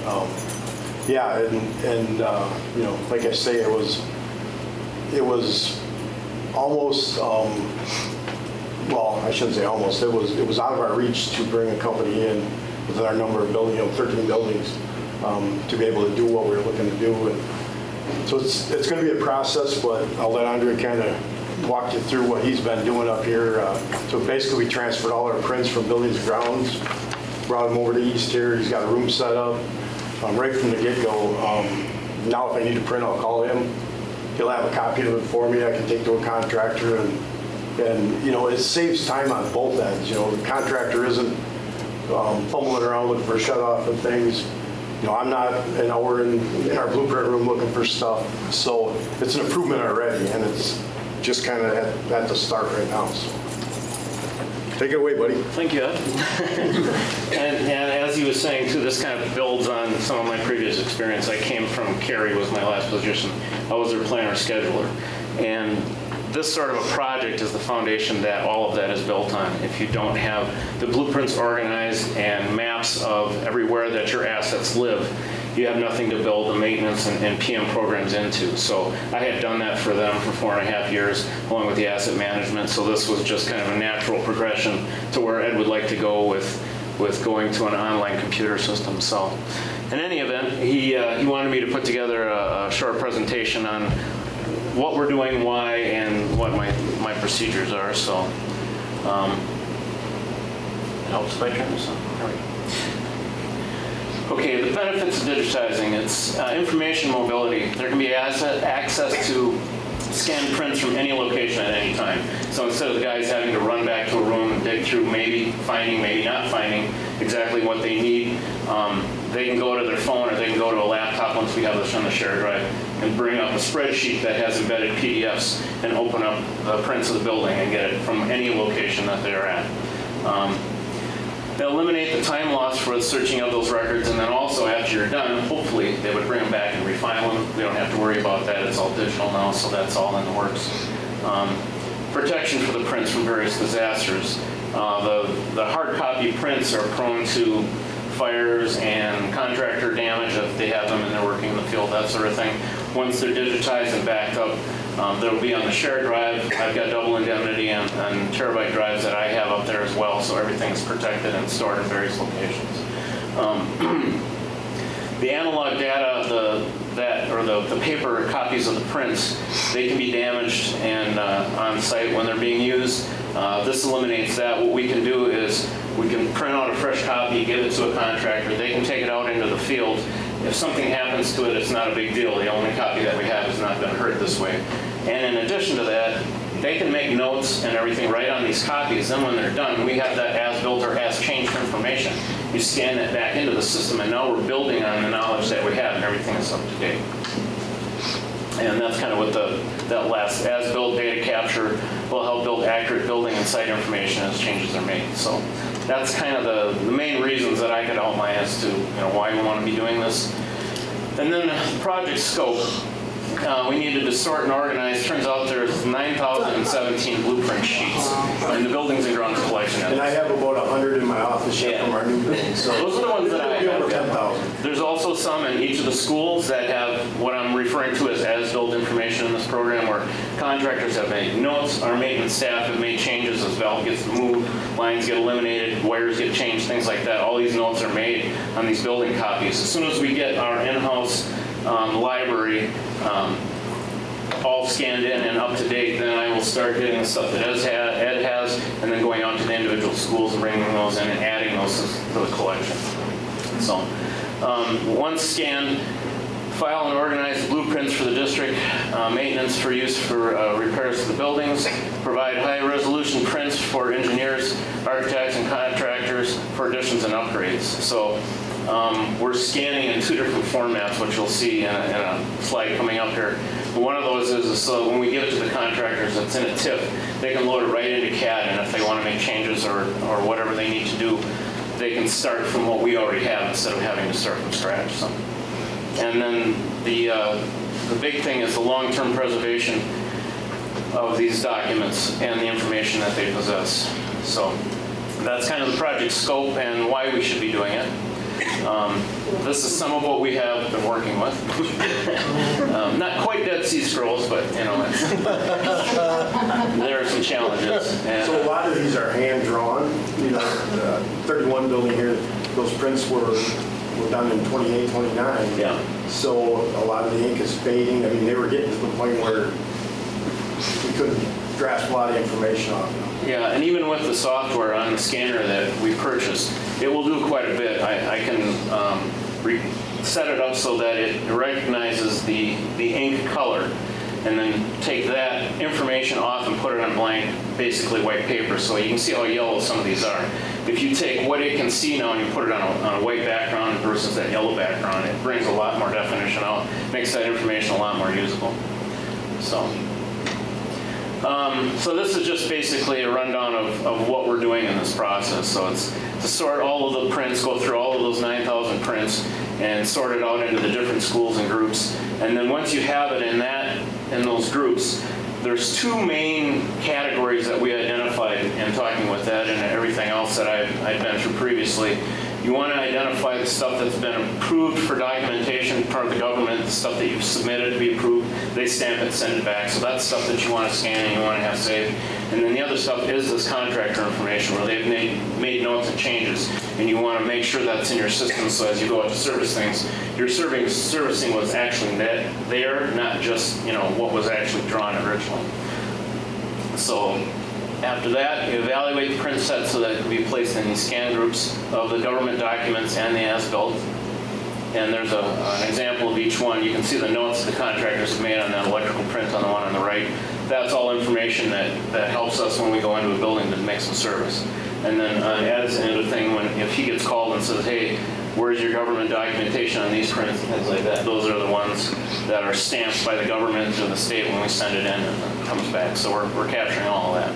like I say, it was almost, well, I shouldn't say almost, it was out of our reach to bring a company in within our number of buildings, 13 buildings, to be able to do what we were looking to do. And so it's going to be a process, but I'll let Andre kind of walk you through what he's been doing up here. So basically we transferred all our prints from buildings and grounds, brought him over to East here. He's got a room set up right from the get-go. Now if I need to print, I'll call him. He'll have a copy of it for me. I can take to a contractor, and it saves time on both ends. The contractor isn't fumbling around looking for a shut-off and things. I'm not an hour in our blueprint room looking for stuff. So it's an improvement already, and it's just kind of at the start right now. So take it away, buddy. Thank you, Ed. and as he was saying, too, this kind of builds on some of my previous experience. I came from Cary, was my last position. I was their planner scheduler. And this sort of a project is the foundation that all of that is built on. If you don't have the blueprints organized and maps of everywhere that your assets live, you have nothing to build the maintenance and PM programs into. So I had done that for them for 4.5 years, along with the asset management. So this was just kind of a natural progression to where Ed would like to go with going to an online computer system. So in any event, he wanted me to put together a short presentation on what we're doing, why, and what my procedures are. So it helps if I turn this on. There we go. Okay, the benefits of digitizing. It's information mobility. There can be access to scanned prints from any location at any time. So instead of the guys having to run back to a room and dig through, maybe finding, maybe not finding exactly what they need, they can go to their phone or they can go to a laptop once we have this on the shared drive and bring up a spreadsheet that has embedded PDFs and open up the prints of the building and get it from any location that they're at. They'll eliminate the time loss for the searching of those records, and then also after you're done, hopefully they would bring them back and refile them. We don't have to worry about that. It's all digital now, so that's all in the works. Protection for the prints from various disasters. The hard copy prints are prone to fires and contractor damage if they have them and they're working in the field, that sort of thing. Once they're digitized and backed up, they'll be on the shared drive. I've got double indemnity on terabyte drives that I have up there as well, so everything's protected and stored in various locations. The analog data, the paper copies of the prints, they can be damaged and on site when they're being used. This eliminates that. What we can do is we can print out a fresh copy, give it to a contractor. They can take it out into the field. If something happens to it, it's not a big deal. The only copy that we have has not been hurt this way. And in addition to that, they can make notes and everything right on these copies. Then when they're done, we have that as-built or as-changed information. You scan that back into the system, and now we're building on the knowledge that we have, and everything is up to date. And that's kind of what that last as-built data capture will help build accurate building and site information as changes are made. So that's kind of the main reasons that I could outline as to why we want to be doing this. And then the project scope. We needed to sort and organize. Turns out there's 9,017 blueprint sheets in the buildings and grounds collection. And I have about 100 in my office yet from our new building. So those are the ones that I have. Over 10,000. There's also some in each of the schools that have what I'm referring to as built information in this program, where contractors have made notes, our maintenance staff have made changes as valve gets moved, lines get eliminated, wires get changed, things like that. All these notes are made on these building copies. As soon as we get our in-house library all scanned in and up to date, then I will start getting the stuff that Ed has, and then going out to the individual schools and bringing those in and adding those to the collection. So once scanned, file and organize blueprints for the district, maintenance for use for repairs to the buildings, provide high-resolution prints for engineers, architects, and contractors for additions and upgrades. So we're scanning in 2 different formats, which you'll see in a slide coming up here. One of those is so when we give it to the contractors, it's in a TIFF. They can load it right into CAD, and if they want to make changes or whatever they need to do, they can start from what we already have instead of having to start from scratch. So. And then the big thing is the long-term preservation of these documents and the information that they possess. So that's kind of the project scope and why we should be doing it. This is some of what we have been working with. Not quite Dead Sea Scrolls, but there are some challenges. And, so a lot of these are hand-drawn. 31 building here, those prints were done in 28, 29. Yeah. So a lot of the ink is fading. I mean, they were getting to the point where we couldn't grasp a lot of information off them. Yeah, and even with the software on the scanner that we purchased, it will do quite a bit. I can set it up so that it recognizes the ink color, and then take that information off and put it on blank, basically white paper. So you can see how yellow some of these are. If you take what it can see now and you put it on a white background versus that yellow background, it brings a lot more definition out, makes that information a lot more usable. So this is just basically a rundown of what we're doing in this process. So it's to sort all of the prints, go through all of those 9,000 prints, and sort it out into the different schools and groups. And then once you have it in those groups, there's 2 main categories that we identified in talking with Ed and everything else that I've been through previously. You want to identify the stuff that's been approved for documentation, part of the government, the stuff that you've submitted to be approved. They stamp it, send it back. So that's stuff that you want to scan and you want to have saved. And then the other stuff is this contractor information where they've made notes and changes, and you want to make sure that's in your system, so as you go out to service things, you're servicing what's actually there, not just what was actually drawn originally. So after that, you evaluate the print set so that it can be placed in these scan groups of the government documents and the as-built. And there's an example of each one. You can see the notes the contractors have made on that electrical print on the one on the right. That's all information that helps us when we go into a building to make some service. And then Ed's another thing, if he gets called and says, hey, where's your government documentation on these prints and things like that, those are the ones that are stamped by the government or the state when we send it in and it comes back. So we're capturing all of that.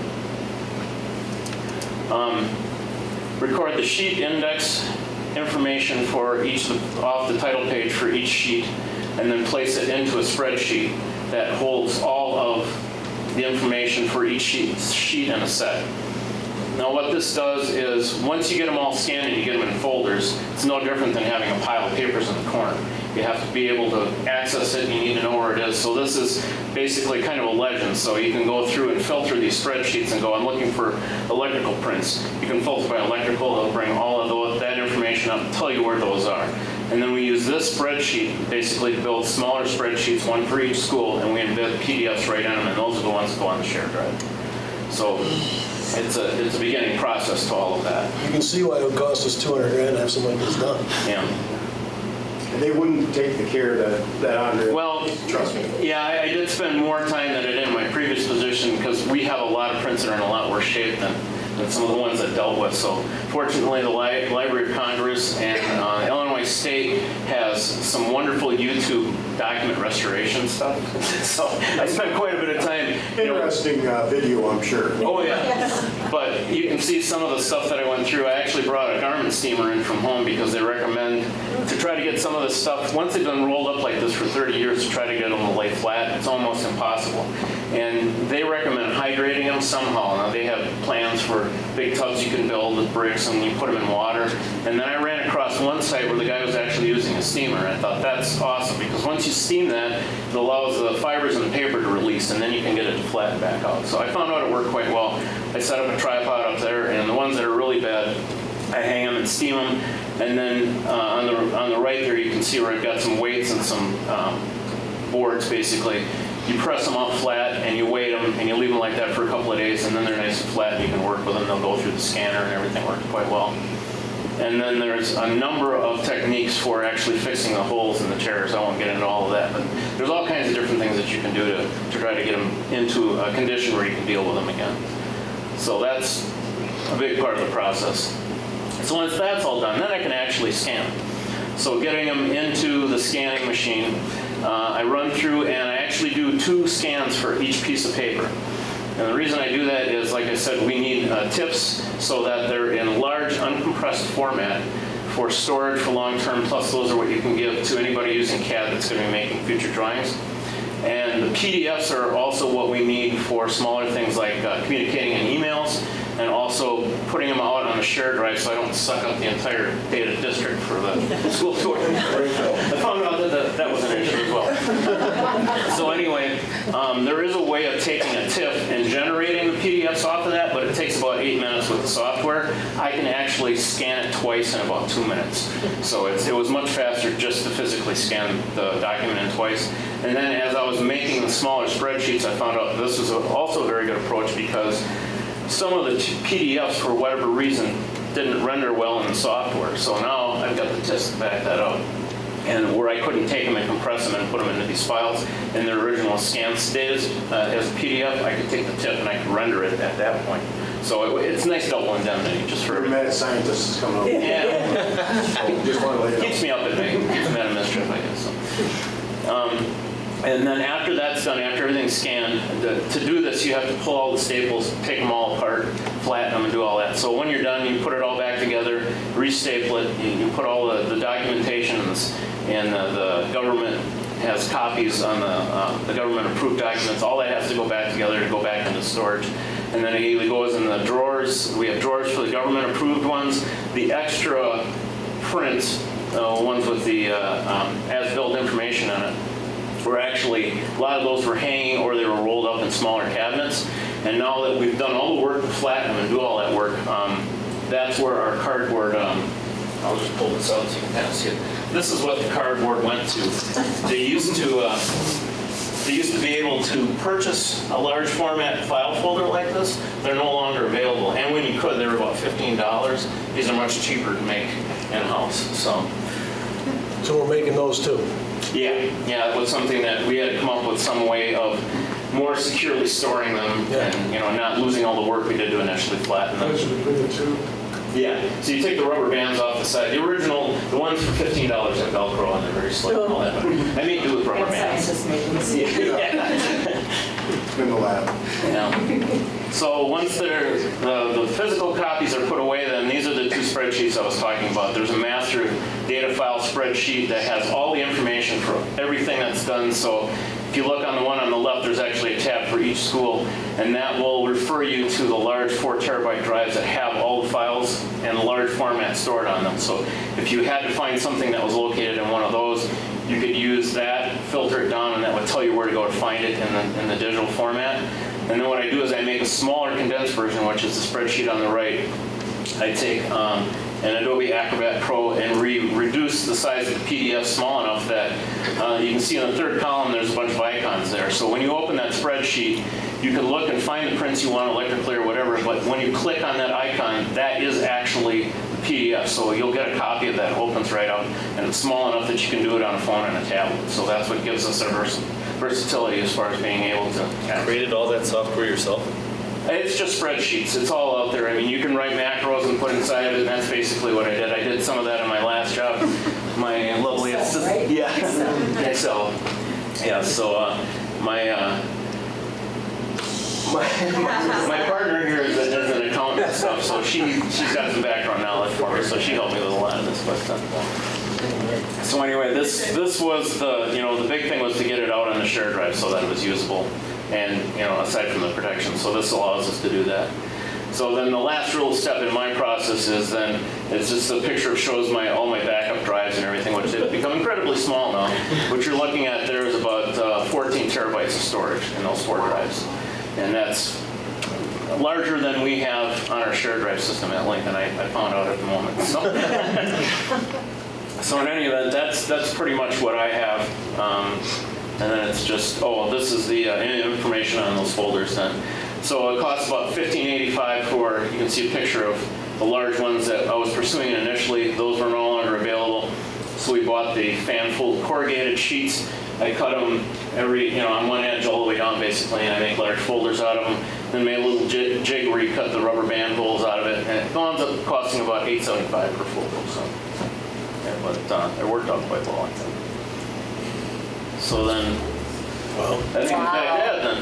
Record the sheet index information for off the title page for each sheet, and then place it into a spreadsheet that holds all of the information for each sheet in a set. Now what this does is, once you get them all scanned and you get them in folders, it's no different than having a pile of papers in the corner. You have to be able to access it and you need to know where it is. So this is basically kind of a legend. So you can go through and filter these spreadsheets and go, I'm looking for electrical prints. You can filter by electrical, they'll bring all of that information up and tell you where those are. And then we use this spreadsheet basically to build smaller spreadsheets, one for each school, and we embed PDFs right on them, and those are the ones that go on the shared drive. So it's a beginning process to all of that. You can see why it would cost us 200 grand to have something like this done. Yeah. And they wouldn't take the care that Andre. Well, Trust me. yeah, I did spend more time than I did in my previous position because we have a lot of prints that are in a lot worse shape than some of the ones I dealt with. So fortunately, the Library of Congress and Illinois State has some wonderful YouTube document restoration stuff. So I spent quite a bit of time. Interesting video, I'm sure. Oh yeah, but you can see some of the stuff that I went through. I actually brought a garment steamer in from home because they recommend to try to get some of this stuff, once they've been rolled up like this for 30 years, to try to get them to lay flat. It's almost impossible. And they recommend hydrating them somehow. Now they have plans for big tubs you can build with bricks and you put them in water. And then I ran across one site where the guy was actually using a steamer. I thought that's awesome because once you steam that, it allows the fibers in the paper to release and then you can get it to flatten back out. So I found out it worked quite well. I set up a tripod up there, and the ones that are really bad, I hang them and steam them. And then on the right there, you can see where I've got some weights and some boards basically. You press them up flat and you weight them and you leave them like that for a couple of days, and then they're nice and flat and you can work with them. They'll go through the scanner and everything works quite well. And then there's a number of techniques for actually fixing the holes in the tears. I won't get into all of that, but there's all kinds of different things that you can do to try to get them into a condition where you can deal with them again. So that's a big part of the process. So once that's all done, then I can actually scan. So getting them into the scanning machine, I run through and I actually do 2 scans for each piece of paper. And the reason I do that is, like I said, we need TIFFs so that they're in large uncompressed format for storage for long-term, plus those are what you can give to anybody using CAD that's going to be making future drawings. And the PDFs are also what we need for smaller things like communicating in emails, and also putting them out on a shared drive so I don't suck up the entire data district for the school tour. I found out that was an issue as well. So anyway, there is a way of taking a TIFF and generating the PDFs off of that, but it takes about 8 minutes with the software. I can actually scan it twice in about 2 minutes. So it was much faster just to physically scan the document in twice. And then as I was making the smaller spreadsheets, I found out this was also a very good approach because some of the PDFs, for whatever reason, didn't render well in the software. So now I've got the TIFFs to back that up. And where I couldn't take them and compress them and put them into these files in their original scan state as a PDF, I could take the TIFF and I could render it at that point. So it's nice double indemnity just for everything. Mad scientist is coming up. Yeah. So just want to let you know. Keeps me up at night, keeps me out of mischief, I guess. So. And then after that's done, after everything's scanned, to do this, you have to pull all the staples, take them all apart, flatten them, and do all that. So when you're done, you put it all back together, restaple it, you put all the documentation, and the government has copies on the government-approved documents. All that has to go back together to go back into storage. And then it either goes in the drawers. We have drawers for the government-approved ones. The extra prints, ones with the as-built information on it, were actually, a lot of those were hanging or they were rolled up in smaller cabinets. And now that we've done all the work to flatten them and do all that work, that's where our cardboard, I'll just pull this out so you can kind of see it. This is what the cardboard went to. They used to be able to purchase a large format file folder like this. They're no longer available. And when you could, they were about $15. These are much cheaper to make in-house. So we're making those too. Yeah, it was something that we had to come up with some way of more securely storing them and not losing all the work we did to initially flatten them. Between the 2. Yeah, so you take the rubber bands off the side. The original, the ones for $15 have Velcro and they're very slick and all that. But I made do with rubber bands. It's been the lab. Yeah. So once the physical copies are put away, then these are the 2 spreadsheets I was talking about. There's a master data file spreadsheet that has all the information for everything that's done. So If you look on the one on the left, there's actually a tab for each school, and that will refer you to the large 4 terabyte drives that have all the files and large format stored on them. So if you had to find something that was located in one of those, you could use that, filter it down, and that would tell you where to go to find it in the digital format. And then what I do is I make a smaller condensed version, which is the spreadsheet on the right. I take an Adobe Acrobat Pro and reduce the size of the PDF small enough that you can see in the third column there's a bunch of icons there. So when you open that spreadsheet, you can look and find the prints you want electrically or whatever, but when you click on that icon, that is actually the PDF. So you'll get a copy of that, it opens right up, and it's small enough that you can do it on a phone and a tablet. So that's what gives us our versatility as far as being able to Created all that software yourself? It's just spreadsheets. It's all out there. I mean, you can write macros and put inside of it, and that's basically what I did. I did some of that in my last job. My lovely assistant. Right? Yeah. Excel. Yeah, so my partner here is an accountant and stuff, so she's got some background knowledge for me, so she helped me with a lot of this. But so anyway, this was the big thing was to get it out on the shared drive so that it was usable. And, aside from the protection. So this allows us to do that. So then the last real step in my process is then, it's just a picture shows all my backup drives and everything, which have become incredibly small now. What you're looking at there is about 14 terabytes of storage in those 4 drives. And that's larger than we have on our shared drive system at Lincoln, I found out at the moment. So in any event, that's pretty much what I have. And then it's just, this is the information on those folders then. So it costs about $15.85 for, you can see a picture of the large ones that I was pursuing initially. Those were no longer available. So we bought the fan-fold corrugated sheets. I cut them on one edge all the way down basically, and I make large folders out of them. Then made a little jig where you cut the rubber band holes out of it, and it ends up costing about $8.75 per folder. So, but it worked out quite well, I think. So then, I think it's back ahead then.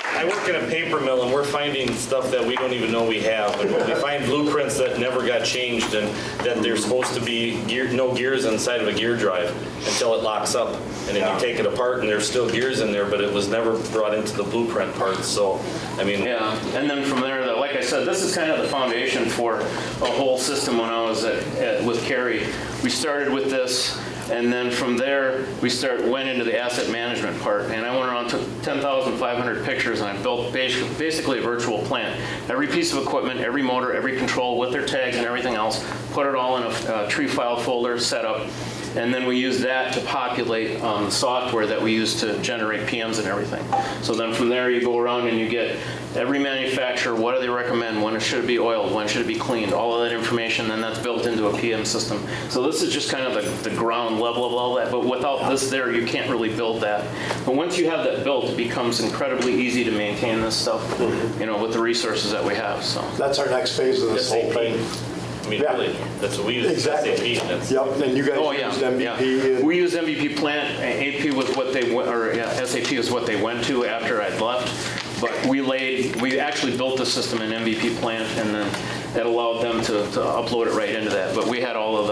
I work in a paper mill, and we're finding stuff that we don't even know we have. And we find blueprints that never got changed, and that there's supposed to be no gears inside of a gear drive until it locks up. And then you take it apart, and there's still gears in there, but it was never brought into the blueprint parts. So, I mean... Yeah, and then from there, like I said, this is kind of the foundation for a whole system when I was with Carrie. We started with this, and then from there, we went into the asset management part. And I went around, took 10,500 pictures, and I built basically a virtual plant. Every piece of equipment, every motor, every control with their tags and everything else, put it all in a tree file folder setup. And then we use that to populate the software that we use to generate PMs and everything. So then from there, you go around and you get every manufacturer, what do they recommend, when it should be oiled, when should it be cleaned, all of that information, and that's built into a PM system. So this is just kind of the ground level of all that, but without this there, you can't really build that. But once you have that built, it becomes incredibly easy to maintain this stuff, with the resources that we have, so. That's our next phase of this whole thing. I mean, really, that's what we use. Exactly. SAP. Yep, and you guys used MVP. Yeah. We use MVP Plant. AP was what they went, SAP is what they went to after I'd left. But we actually built the system in MVP Plant, and then that allowed them to upload it right into that. But we had all of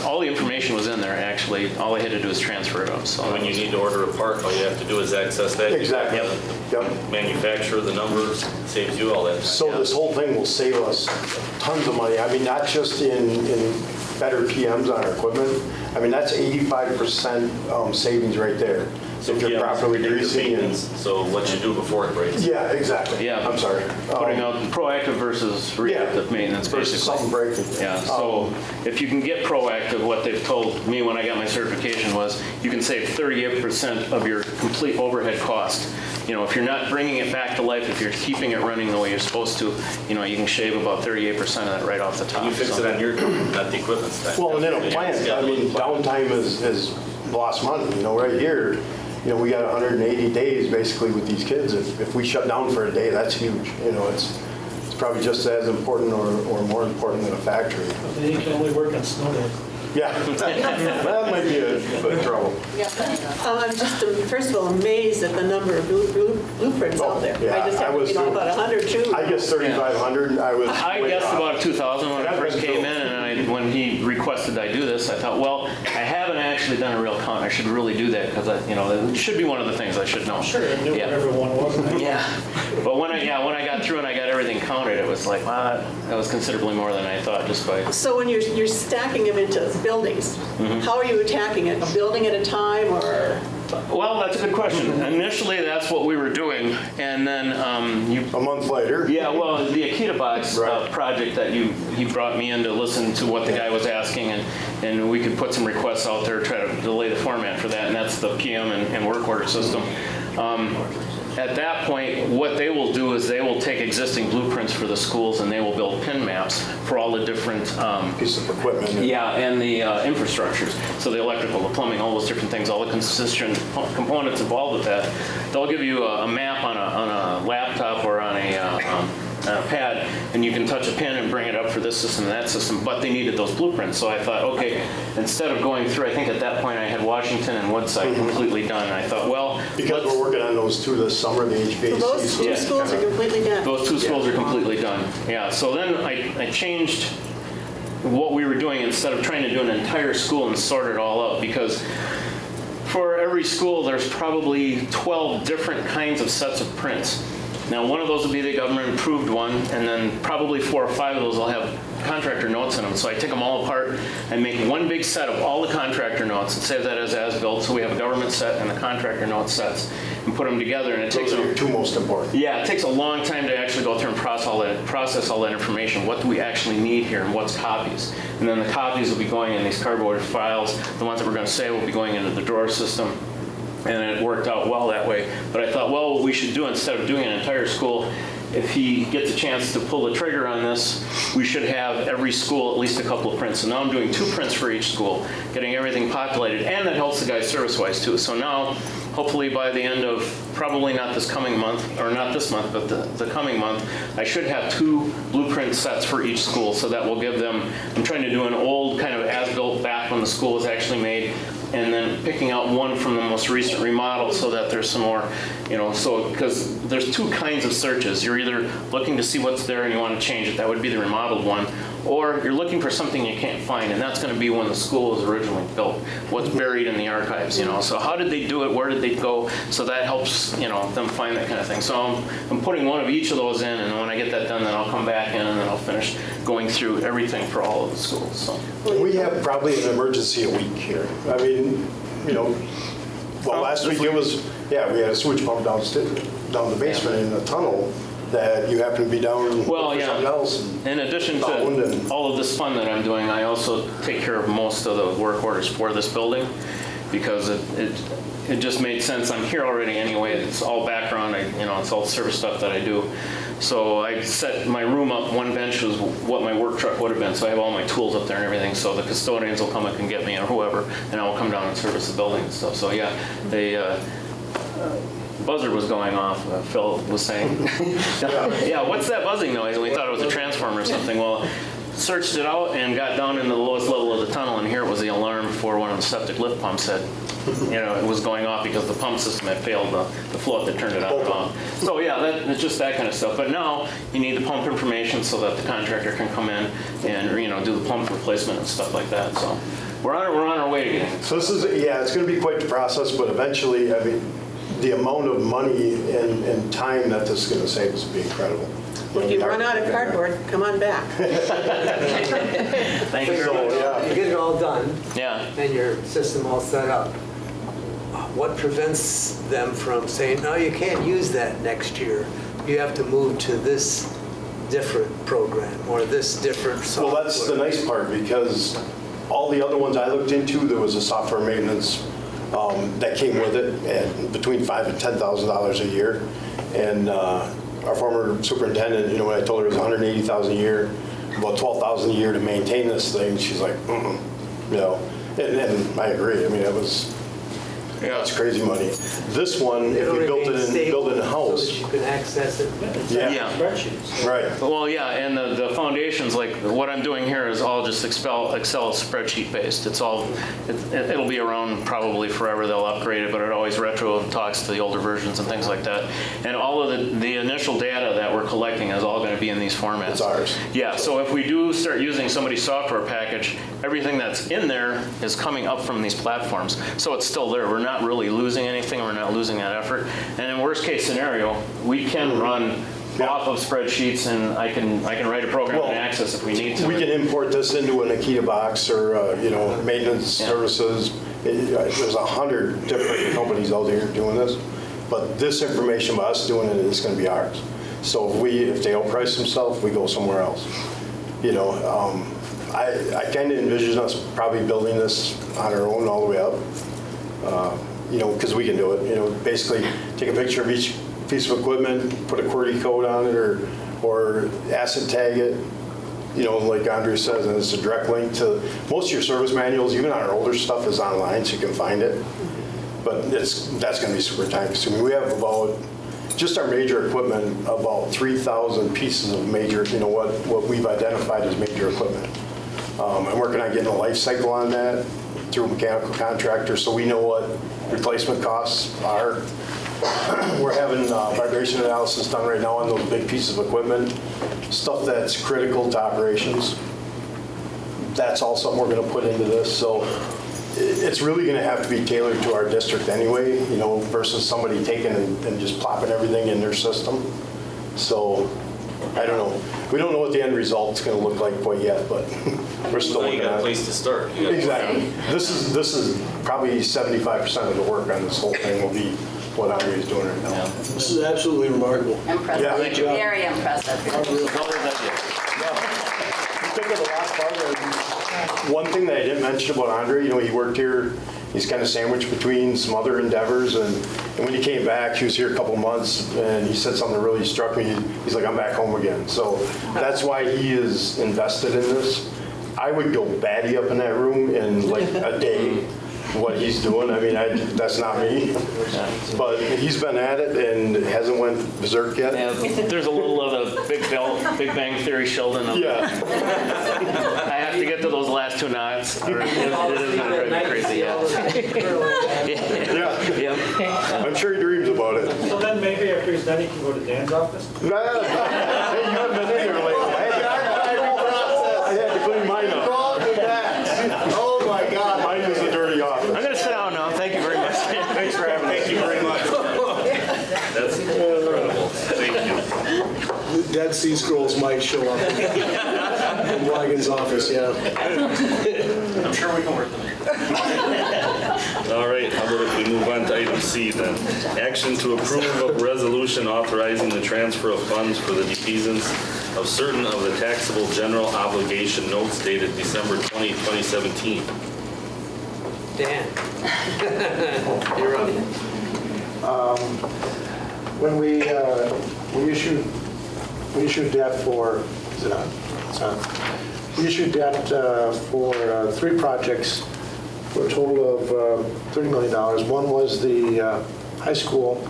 all the information was in there, actually. All I had to do is transfer it up. So when you need to order a part, all you have to do is access that. Exactly. Yep. Manufacturer, the number, saves you all that. So this whole thing will save us tons of money. I mean, not just in better PMs on our equipment. I mean, that's 85% savings right there. So if you're properly greasing and... So what you do before it breaks. Yeah, exactly. Yeah. I'm sorry. Putting out proactive versus reactive maintenance, versus basically. something breaking. Yeah, so if you can get proactive, what they've told me when I got my certification was you can save 38% of your complete overhead cost. If you're not bringing it back to life, if you're keeping it running the way you're supposed to, you can shave about 38% of that right off the top. You fix it on your equipment, not the equipment side. Well, and in a plant, I mean, downtime is lost money. Right here, we got 180 days basically with these kids. If we shut down for a day, that's huge. It's probably just as important or more important than a factory. They can only work on snow days. Yeah, that might be a trouble. I'm just, first of all, amazed at the number of blueprints out there. Yeah, I just have about 100 too. I guess 3,500. I guessed about 2,000 when I first came in, and I when he requested I do this, I thought, well, I haven't actually done a real count. I should really do that because, it should be one of the things I should know. Sure, I knew Yeah. what everyone was. Yeah, but when I got through and I got everything counted, it was like, wow, that was considerably more than I thought just by. So when you're stacking them into buildings, how are you attacking it? A building at a time, or? Well, that's a good question. Initially, that's what we were doing, and then A month later. Yeah, well, the Akita Box Right. project that he brought me in to listen to what the guy was asking, and we could put some requests out there, try to delay the format for that, and that's the PM and work order system. At that point, what they will do is they will take existing blueprints for the schools and they will build pin maps for all the different Piece of equipment. and the infrastructures. So the electrical, the plumbing, all those different things, all the constituent components involved with that. They'll give you a map on a laptop or on a pad, and you can touch a pin and bring it up for this system and that system, but they needed those blueprints. So I thought, okay, instead of going through, I think at that point I had Washington and Woodside completely done, and I thought, well, Because we're working on those two this summer, the HVAC. So those two Yeah. schools are completely done? those two schools are completely done. Yeah, so then I changed what we were doing instead of trying to do an entire school and sort it all out, because for every school, there's probably 12 different kinds of sets of prints. Now, one of those will be the government-approved one, and then probably 4 or 5 of those will have contractor notes in them. So I take them all apart and make one big set of all the contractor notes and save that as built. So we have a government set and the contractor note sets, and put them together. And it takes Those are your two most important. yeah, it takes a long time to actually go through and process all that information. What do we actually need here, and what's copies? And then the copies will be going in these cardboard files. The ones that we're going to save will be going into the drawer system. And it worked out well that way. But I thought, well, what we should do, instead of doing an entire school, if he gets a chance to pull the trigger on this, we should have every school at least a couple of prints. So now I'm doing 2 prints for each school, getting everything populated, and that helps the guys service-wise too. So now, hopefully by the end of, probably not this coming month, or not this month, but the coming month, I should have 2 blueprint sets for each school. So that will give them, I'm trying to do an old kind of as-built back when the school was actually made, and then picking out one from the most recent remodel so that there's some more, so, because there's 2 kinds of searches. You're either looking to see what's there and you want to change it, that would be the remodeled one, or you're looking for something you can't find, and that's going to be when the school was originally built, what's buried in the archives, so how did they do it, where did they go, so that helps, them find that kind of thing. So I'm putting one of each of those in, and when I get that done, then I'll come back in and then I'll finish going through everything for all of the schools, so. We have probably an emergency a week here. I mean, last week it was, we had a sewage pump down the basement in the tunnel that you happen to be down Well, for yeah. something else. In addition Found to and- all of this fun that I'm doing, I also take care of most of the work orders for this building, because it just made sense. I'm here already anyway. It's all background. It's all service stuff that I do. So I set my room up. One bench was what my work truck would have been. So I have all my tools up there and everything. So the custodians will come up and get me, or whoever, and I will come down and service the building and stuff. So yeah, they. Buzzer was going off, Phil was saying. Yeah, what's that buzzing noise? And we thought it was a transformer or something. Well, searched it out and got down in the lowest level of the tunnel, and here it was the alarm for one of the septic lift pumps that, it was going off because the pump system had failed the float that turned it on and off. So yeah, it's just that kind of stuff. But now you need the pump information so that the contractor can come in and do the pump replacement and stuff like that. So we're on our way to getting it. So this is, it's going to be quite the process, but eventually, the amount of money and time that this is going to save us will be incredible. If you run out of cardboard, come on back. Thank you very much. You get it all done, Yeah. and your system all set up. What prevents them from saying, no, you can't use that next year? You have to move to this different program or this different software. Well, that's the nice part, because all the other ones I looked into, there was a software maintenance that came with it at between $5,000 and $10,000 a year. And our former superintendent, when I told her it was $180,000 a year, about $12,000 a year to maintain this thing, she's like, and I agree. It was. That's crazy money. This one, if you built it in a house. So that you can access it. Yeah. Spreadsheets. Right. Well, yeah, and the foundations, like what I'm doing here is all just Excel spreadsheet based. It'll be around probably forever. They'll upgrade it, but it always retro talks to the older versions and things like that. And all of the initial data that we're collecting is all going to be in these formats. It's ours. Yeah, so if we do start using somebody's software package, everything that's in there is coming up from these platforms. So it's still there. We're not really losing anything. We're not losing that effort. And in worst case scenario, we can run off of spreadsheets, and I can write a program and access if we need to. We can import this into an Akita box or, maintenance services. There's 100 different companies out there doing this. But this information by us doing it is going to be ours. So if they outprice themselves, we go somewhere else. I kind of envision us probably building this on our own all the way up. Because we can do it. Basically take a picture of each piece of equipment, put a QWERTY code on it, or asset tag it. Like Andre says, and it's a direct link to most of your service manuals. Even on our older stuff is online, so you can find it. But that's going to be super time consuming. We have about, just our major equipment, about 3,000 pieces of major, what we've identified as major equipment. I'm working on getting a life cycle on that through a mechanical contractor, so we know what replacement costs are. We're having vibration analysis done right now on those big pieces of equipment, stuff that's critical to operations. That's all something we're going to put into this. So it's really going to have to be tailored to our district anyway, versus somebody taking and just plopping everything in their system. So I don't know. We don't know what the end result's going to look like quite yet, but we're still You looking got at a it. place to start. Exactly. This is probably 75% of the work on this whole thing will be what Andre's doing right now. This is absolutely remarkable. Impressive. Yeah, thank you. Very impressive. Think of the last part. One thing that I didn't mention about Andre, he worked here. He's kind of sandwiched between some other endeavors, and when he came back, he was here a couple months, and he said something that really struck me. He's like, I'm back home again. So that's why he is invested in this. I would go batty up in that room in like a day. What he's doing, that's not me, but he's been at it and hasn't went berserk yet. Yeah, there's a little of the Big Bang Theory Sheldon. Yeah. I have to get to those last two knots. Or it isn't driving me crazy yet. Yeah. Yep. I'm sure he dreams about it. So then maybe after he's done, he can go to Dan's office? Hey, you haven't been in here lately. I had to clean mine up. Oh my God. Mine was a dirty office. I'm going to sit down now. Thank you very much. Thanks for having me. Thank you very much. That's incredible. Thank you. Dead Sea Scrolls might show up in Wygan's office, yeah. I'm sure we can work them. All right, how about if we move on to item C then? Action to approve of resolution authorizing the transfer of funds for the defeasance of certain of the taxable general obligation notes dated December 20, 2017. Dan. You're up. When we issued debt for, we issued debt for 3 projects for a total of $30 million. One was the high school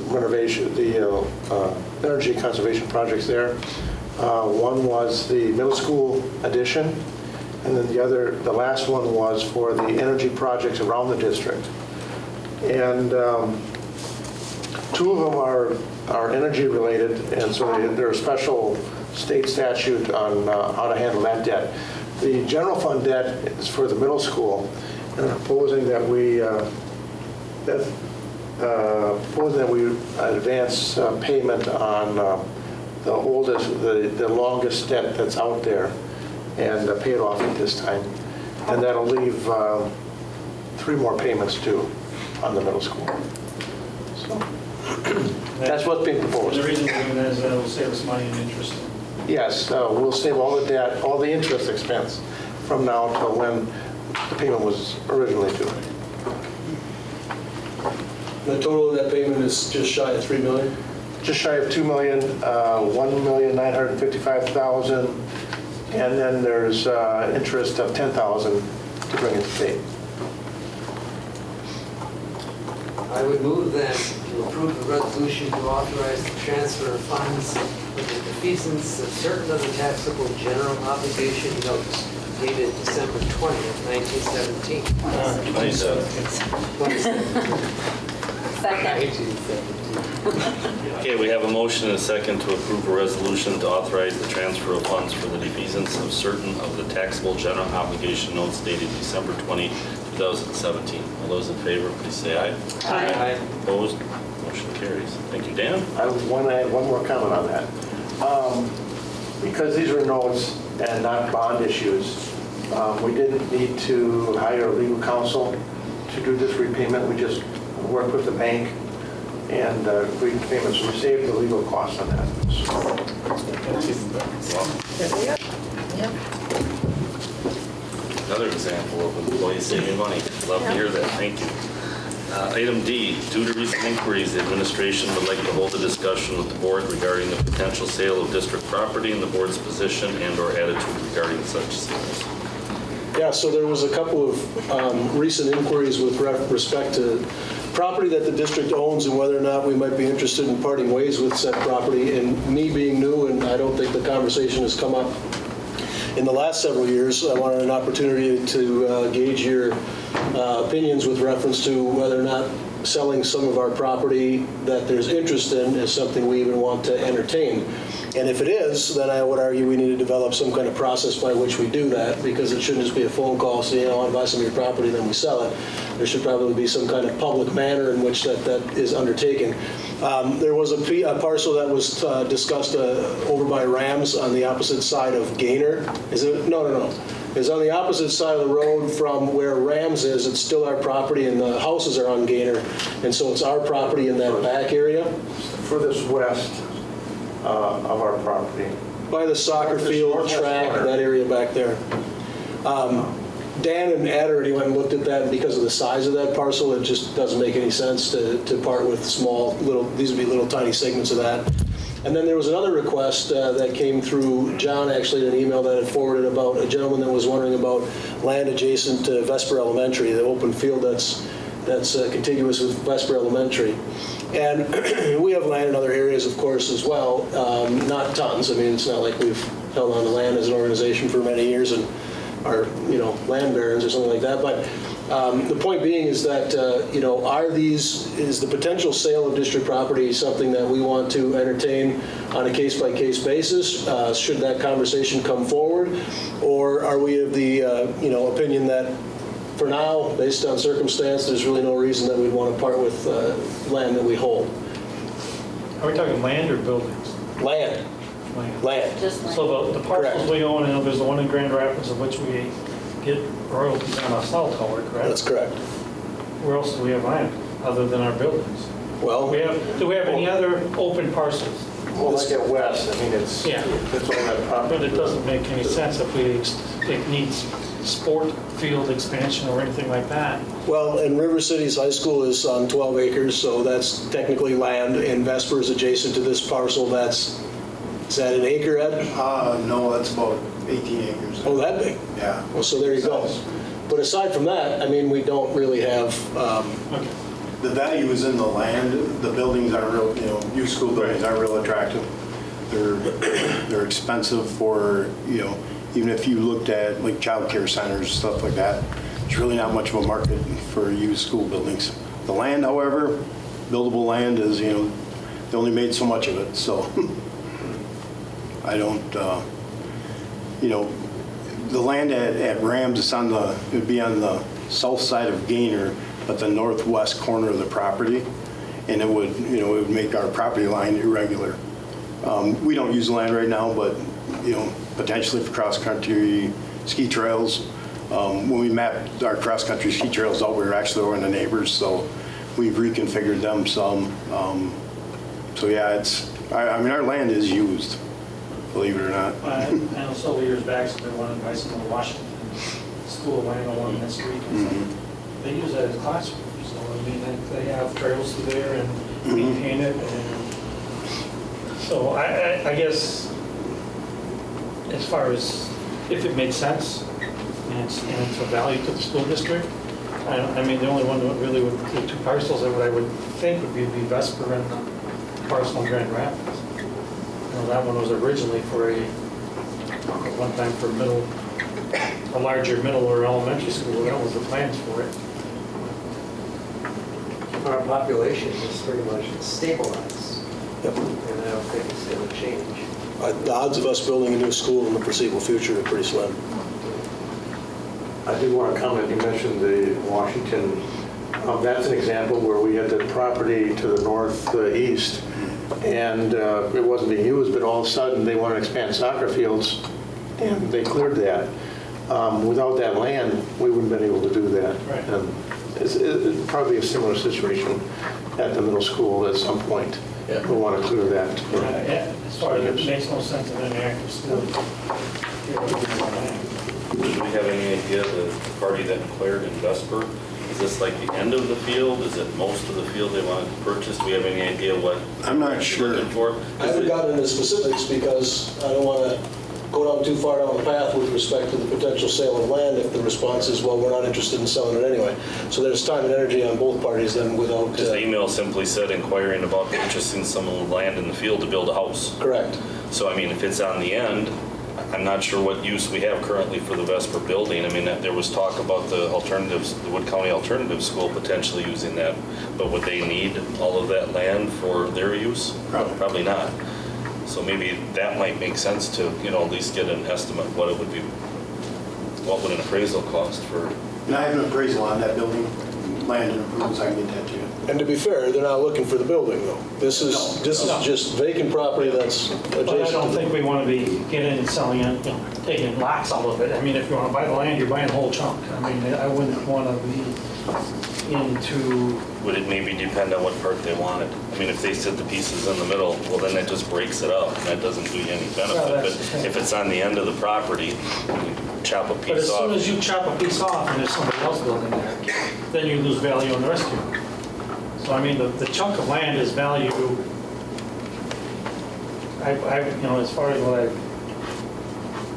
renovation, the energy conservation projects there. One was the middle school addition, and then the last one was for the energy projects around the district. And 2 of them are energy related, and so there's a special state statute on how to handle that debt. The general fund debt is for the middle school, and I'm proposing that we advance payment on the oldest, the longest debt that's out there, and pay it off at this time. And that'll leave 3 more payments due on the middle school. So that's what's being proposed. The reason we're doing that is that it will save us money and interest. Yes, we'll save all the debt, all the interest expense from now until when the payment was originally due. The total of that payment is just shy of $3 million? Just shy of $2 million, $1,955,000, and then there's interest of $10,000 to bring it to date. I would move then to approve the resolution to authorize the transfer of funds for the defeasance of certain of the taxable general obligation notes dated December 20th, 1917. Second. 1917. Okay, we have a motion and a second to approve a resolution to authorize the transfer of funds for the defeasance of certain of the taxable general obligation notes dated December 20, 2017. All those in favor, please say aye. Aye. Opposed? Motion carries. Thank you, Dan. I want to add one more comment on that. Because these are notes and not bond issues, we didn't need to hire a legal counsel to do this repayment. We just worked with the bank and agreed to payments. We saved the legal costs on that. Another example of employees saving money. Love to hear that. Thank you. Item D, due to recent inquiries, the administration would like to hold a discussion with the board regarding the potential sale of district property and the board's position and/or attitude regarding such sales. Yeah, so there was a couple of recent inquiries with respect to property that the district owns and whether or not we might be interested in parting ways with said property. And me being new, and I don't think the conversation has come up in the last several years, I wanted an opportunity to gauge your opinions with reference to whether or not selling some of our property that there's interest in is something we even want to entertain. And if it is, then I would argue we need to develop some kind of process by which we do that, because it shouldn't just be a phone call saying, I want to buy some of your property, and then we sell it. There should probably be some kind of public manner in which that is undertaken. There was a parcel that was discussed over by Rams on the opposite side of Gaynor. Is it? No. It's on the opposite side of the road from where Rams is. It's still our property, and the houses are on Gaynor. And so it's our property in that back area. Furthest west of our property. By the soccer field, track, that area back there. Dan and Ed already went and looked at that, and because of the size of that parcel, it just doesn't make any sense to part with small, these would be little tiny segments of that. And then there was another request that came through John, actually, in an email that I forwarded about a gentleman that was wondering about land adjacent to Vesper Elementary, the open field that's contiguous with Vesper Elementary. And we have land in other areas, of course, as well. Not tons. I mean, it's not like we've held on to land as an organization for many years and are, land barons or something like that. But the point being is that, is the potential sale of district property something that we want to entertain on a case-by-case basis? Should that conversation come forward? Or are we of the, opinion that for now, based on circumstance, there's really no reason that we'd want to part with land that we hold? Are we talking land or buildings? Land. Land. Just land. So the parcels Correct. we own, and there's the one in Grand Rapids of which we get royalties on a cell tower, correct? That's correct. Where else do we have land other than our buildings? Well, Do we have any other open parcels? Well, like at west, I mean, it's Yeah. all that property. But it doesn't make any sense if it needs sport field expansion or anything like that. well, and River City's high school is on 12 acres, so that's technically land, and Vesper is adjacent to this parcel. Is that an acre, Ed? No, that's about 18 acres. Oh, that big? Yeah. Well, so there you go. But aside from that, I mean, we don't really have, Okay. The value is in the land. The buildings aren't real, youth school buildings aren't real attractive. They're expensive for, even if you looked at like childcare centers, stuff like that, there's really not much of a market for youth school buildings. The land, however, buildable land is, they only made so much of it, so I don't, the land at Rams, it would be on the south side of Gaynor, but the northwest corner of the property, and it would make our property line irregular. We don't use the land right now, but, potentially for cross-country ski trails. When we mapped our cross-country ski trails out, we were actually over in the neighbors, so we've reconfigured them some. So yeah, our land is used, believe it or not. I know several years back, somebody wanted to buy some of the Washington School of land along that street. They use that as classrooms, so I mean, they have trails through there and maintain it. And so I guess as far as if it made sense and it's of value to the school district, I mean, the only one that really would, the two parcels that I would think would be Vesper and the parcel in Grand Rapids. You know, that one was originally for at one time for a larger middle or elementary school. That was the plans for it. Our population is pretty much stabilized, Yep. and I don't think it's going to change. The odds of us building a new school in the foreseeable future are pretty slim. I did want to comment, you mentioned the Washington, that's an example where we had the property to the northeast, and it wasn't being used, but all of a sudden they wanted to expand soccer fields, and they cleared that. Without that land, we wouldn't have been able to do that. Right. And it's probably a similar situation at the middle school at some point. Yeah. We'll want to clear that. As far as it makes no sense in any active school. Do we have any idea the party that acquired in Vesper? Is this like the end of the field? Is it most of the field they wanted to purchase? Do we have any idea what? I'm not they're sure. looking for? I haven't gotten into specifics because I don't want to go down too far down the path with respect to the potential sale of land if the response is, well, we're not interested in selling it anyway. So there's time and energy on both parties then without... Because the email simply said inquiring about purchasing some land in the field to build a house. Correct. So I mean, if it's on the end, I'm not sure what use we have currently for the Vesper building. I mean, there was talk about the alternatives, the Wood County Alternative School potentially using that, but would they need all of that land for their use? Probably not. So maybe that might make sense to, at least get an estimate of what it would be, what would an appraisal cost for. And I have an appraisal on that building, land and improvements, I can get that to you. And to be fair, they're not looking for the building though. This is just vacant property that's adjacent But I don't to think we want to be getting and selling it, taking lots out of it. I mean, if you want to buy the land, you're buying the whole chunk. I mean, I wouldn't want to be into, Would it maybe depend on what part they wanted? I mean, if they sit the pieces in the middle, well, then that just breaks it up, and that doesn't do you any benefit. Well, But that's the thing. if it's on the end of the property, you chop a but as piece soon as off. you chop a piece off and there's somebody else building there, then you lose value on the rest of it. So I mean, the chunk of land is value, as far as what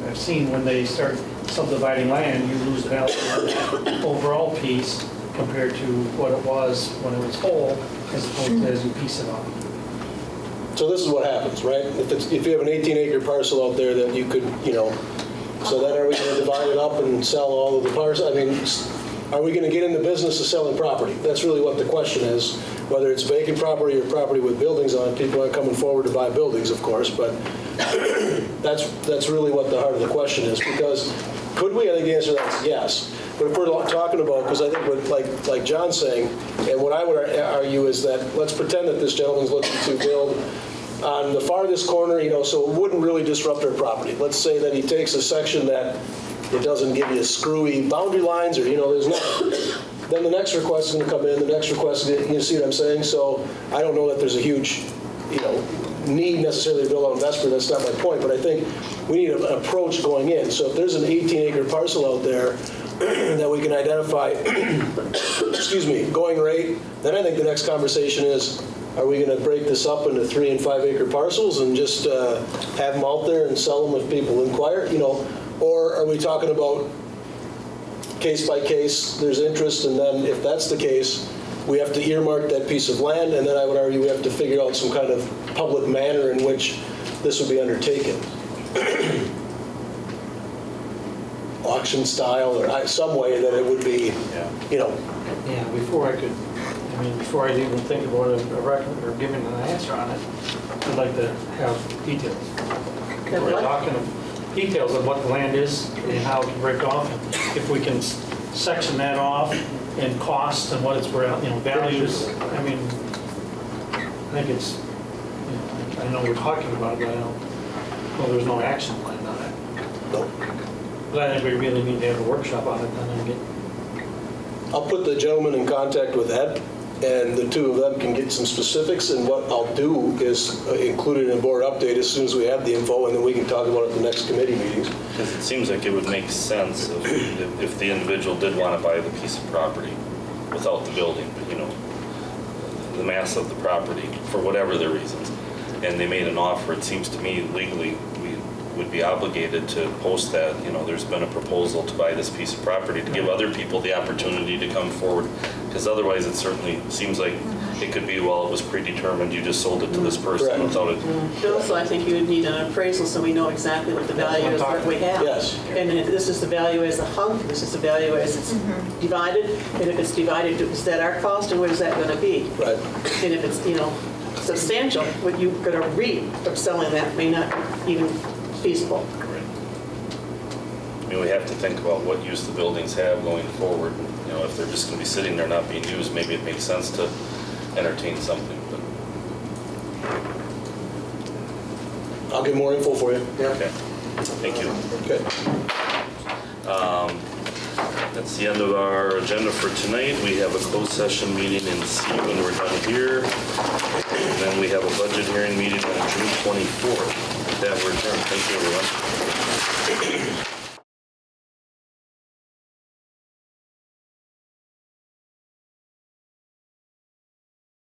I've seen, when they start subdividing land, you lose value on that overall piece compared to what it was when it was whole, as opposed to as you piece it off. So this is what happens, right? If you have an 18-acre parcel out there that you could, so then are we going to divide it up and sell all of the parcels? I mean, are we going to get in the business of selling property? That's really what the question is. Whether it's vacant property or property with buildings on it, people aren't coming forward to buy buildings, of course, but that's really what the heart of the question is. Because could we? I think the answer to that is yes. But if we're talking about, because I think what, like John's saying, and what I would argue is that let's pretend that this gentleman's looking to build on the farthest corner, so it wouldn't really disrupt our property. Let's say that he takes a section that it doesn't give you screwy boundary lines or, there's nothing. Then the next request is going to come in, the next request, you see what I'm saying? So I don't know that there's a huge, need necessarily to build on Vesper, that's not my point, but I think we need an approach going in. So if there's an 18-acre parcel out there that we can identify, going rate, then I think the next conversation is, are we going to break this up into 3- and 5-acre parcels and just have them out there and sell them if people inquire, or are we talking about case by case, there's interest, and then if that's the case, we have to earmark that piece of land, and then I would argue we have to figure out some kind of public manner in which this would be undertaken. Auction style or some way that it would be, Yeah, before I even think about a record or giving an answer on it, I'd like to have details. We're talking of details of what the land is and how to break off. If we can section that off and cost and what it's worth, values. I mean, I think it's, I know we're talking about it, but I don't, there's no action plan on it. no. But I think we really need to have a workshop on it then and get. I'll put the gentleman in contact with Ed, and the two of them can get some specifics, and what I'll do is include it in a board update as soon as we have the info, and then we can talk about it at the next committee meetings. Because it seems like it would make sense if the individual did want to buy the piece of property without the building, but the mass of the property, for whatever their reasons, and they made an offer, it seems to me legally, would be obligated to post that, there's been a proposal to buy this piece of property to give other people the opportunity to come forward. Because otherwise, it certainly seems like it could be, well, it was predetermined, you just sold it to this person Correct. without it. And also, I think you would need an appraisal so we know exactly what the value is that we have. Yes. And if this is the value as a hunk, this is the value as it's divided, and if it's divided, is that our cost, and what is that going to be? Right. And if it's, substantial, what you're going to reap from selling that may not even feasible. I mean, we have to think about what use the buildings have going forward. If they're just going to be sitting there not being used, maybe it makes sense to entertain something, but. I'll get more info for you. Okay, thank you. Okay. That's the end of our agenda for tonight. We have a closed session meeting in C when we're done here. And then we have a budget hearing meeting on June 24th. With that, we're adjourned. Thank you, everyone.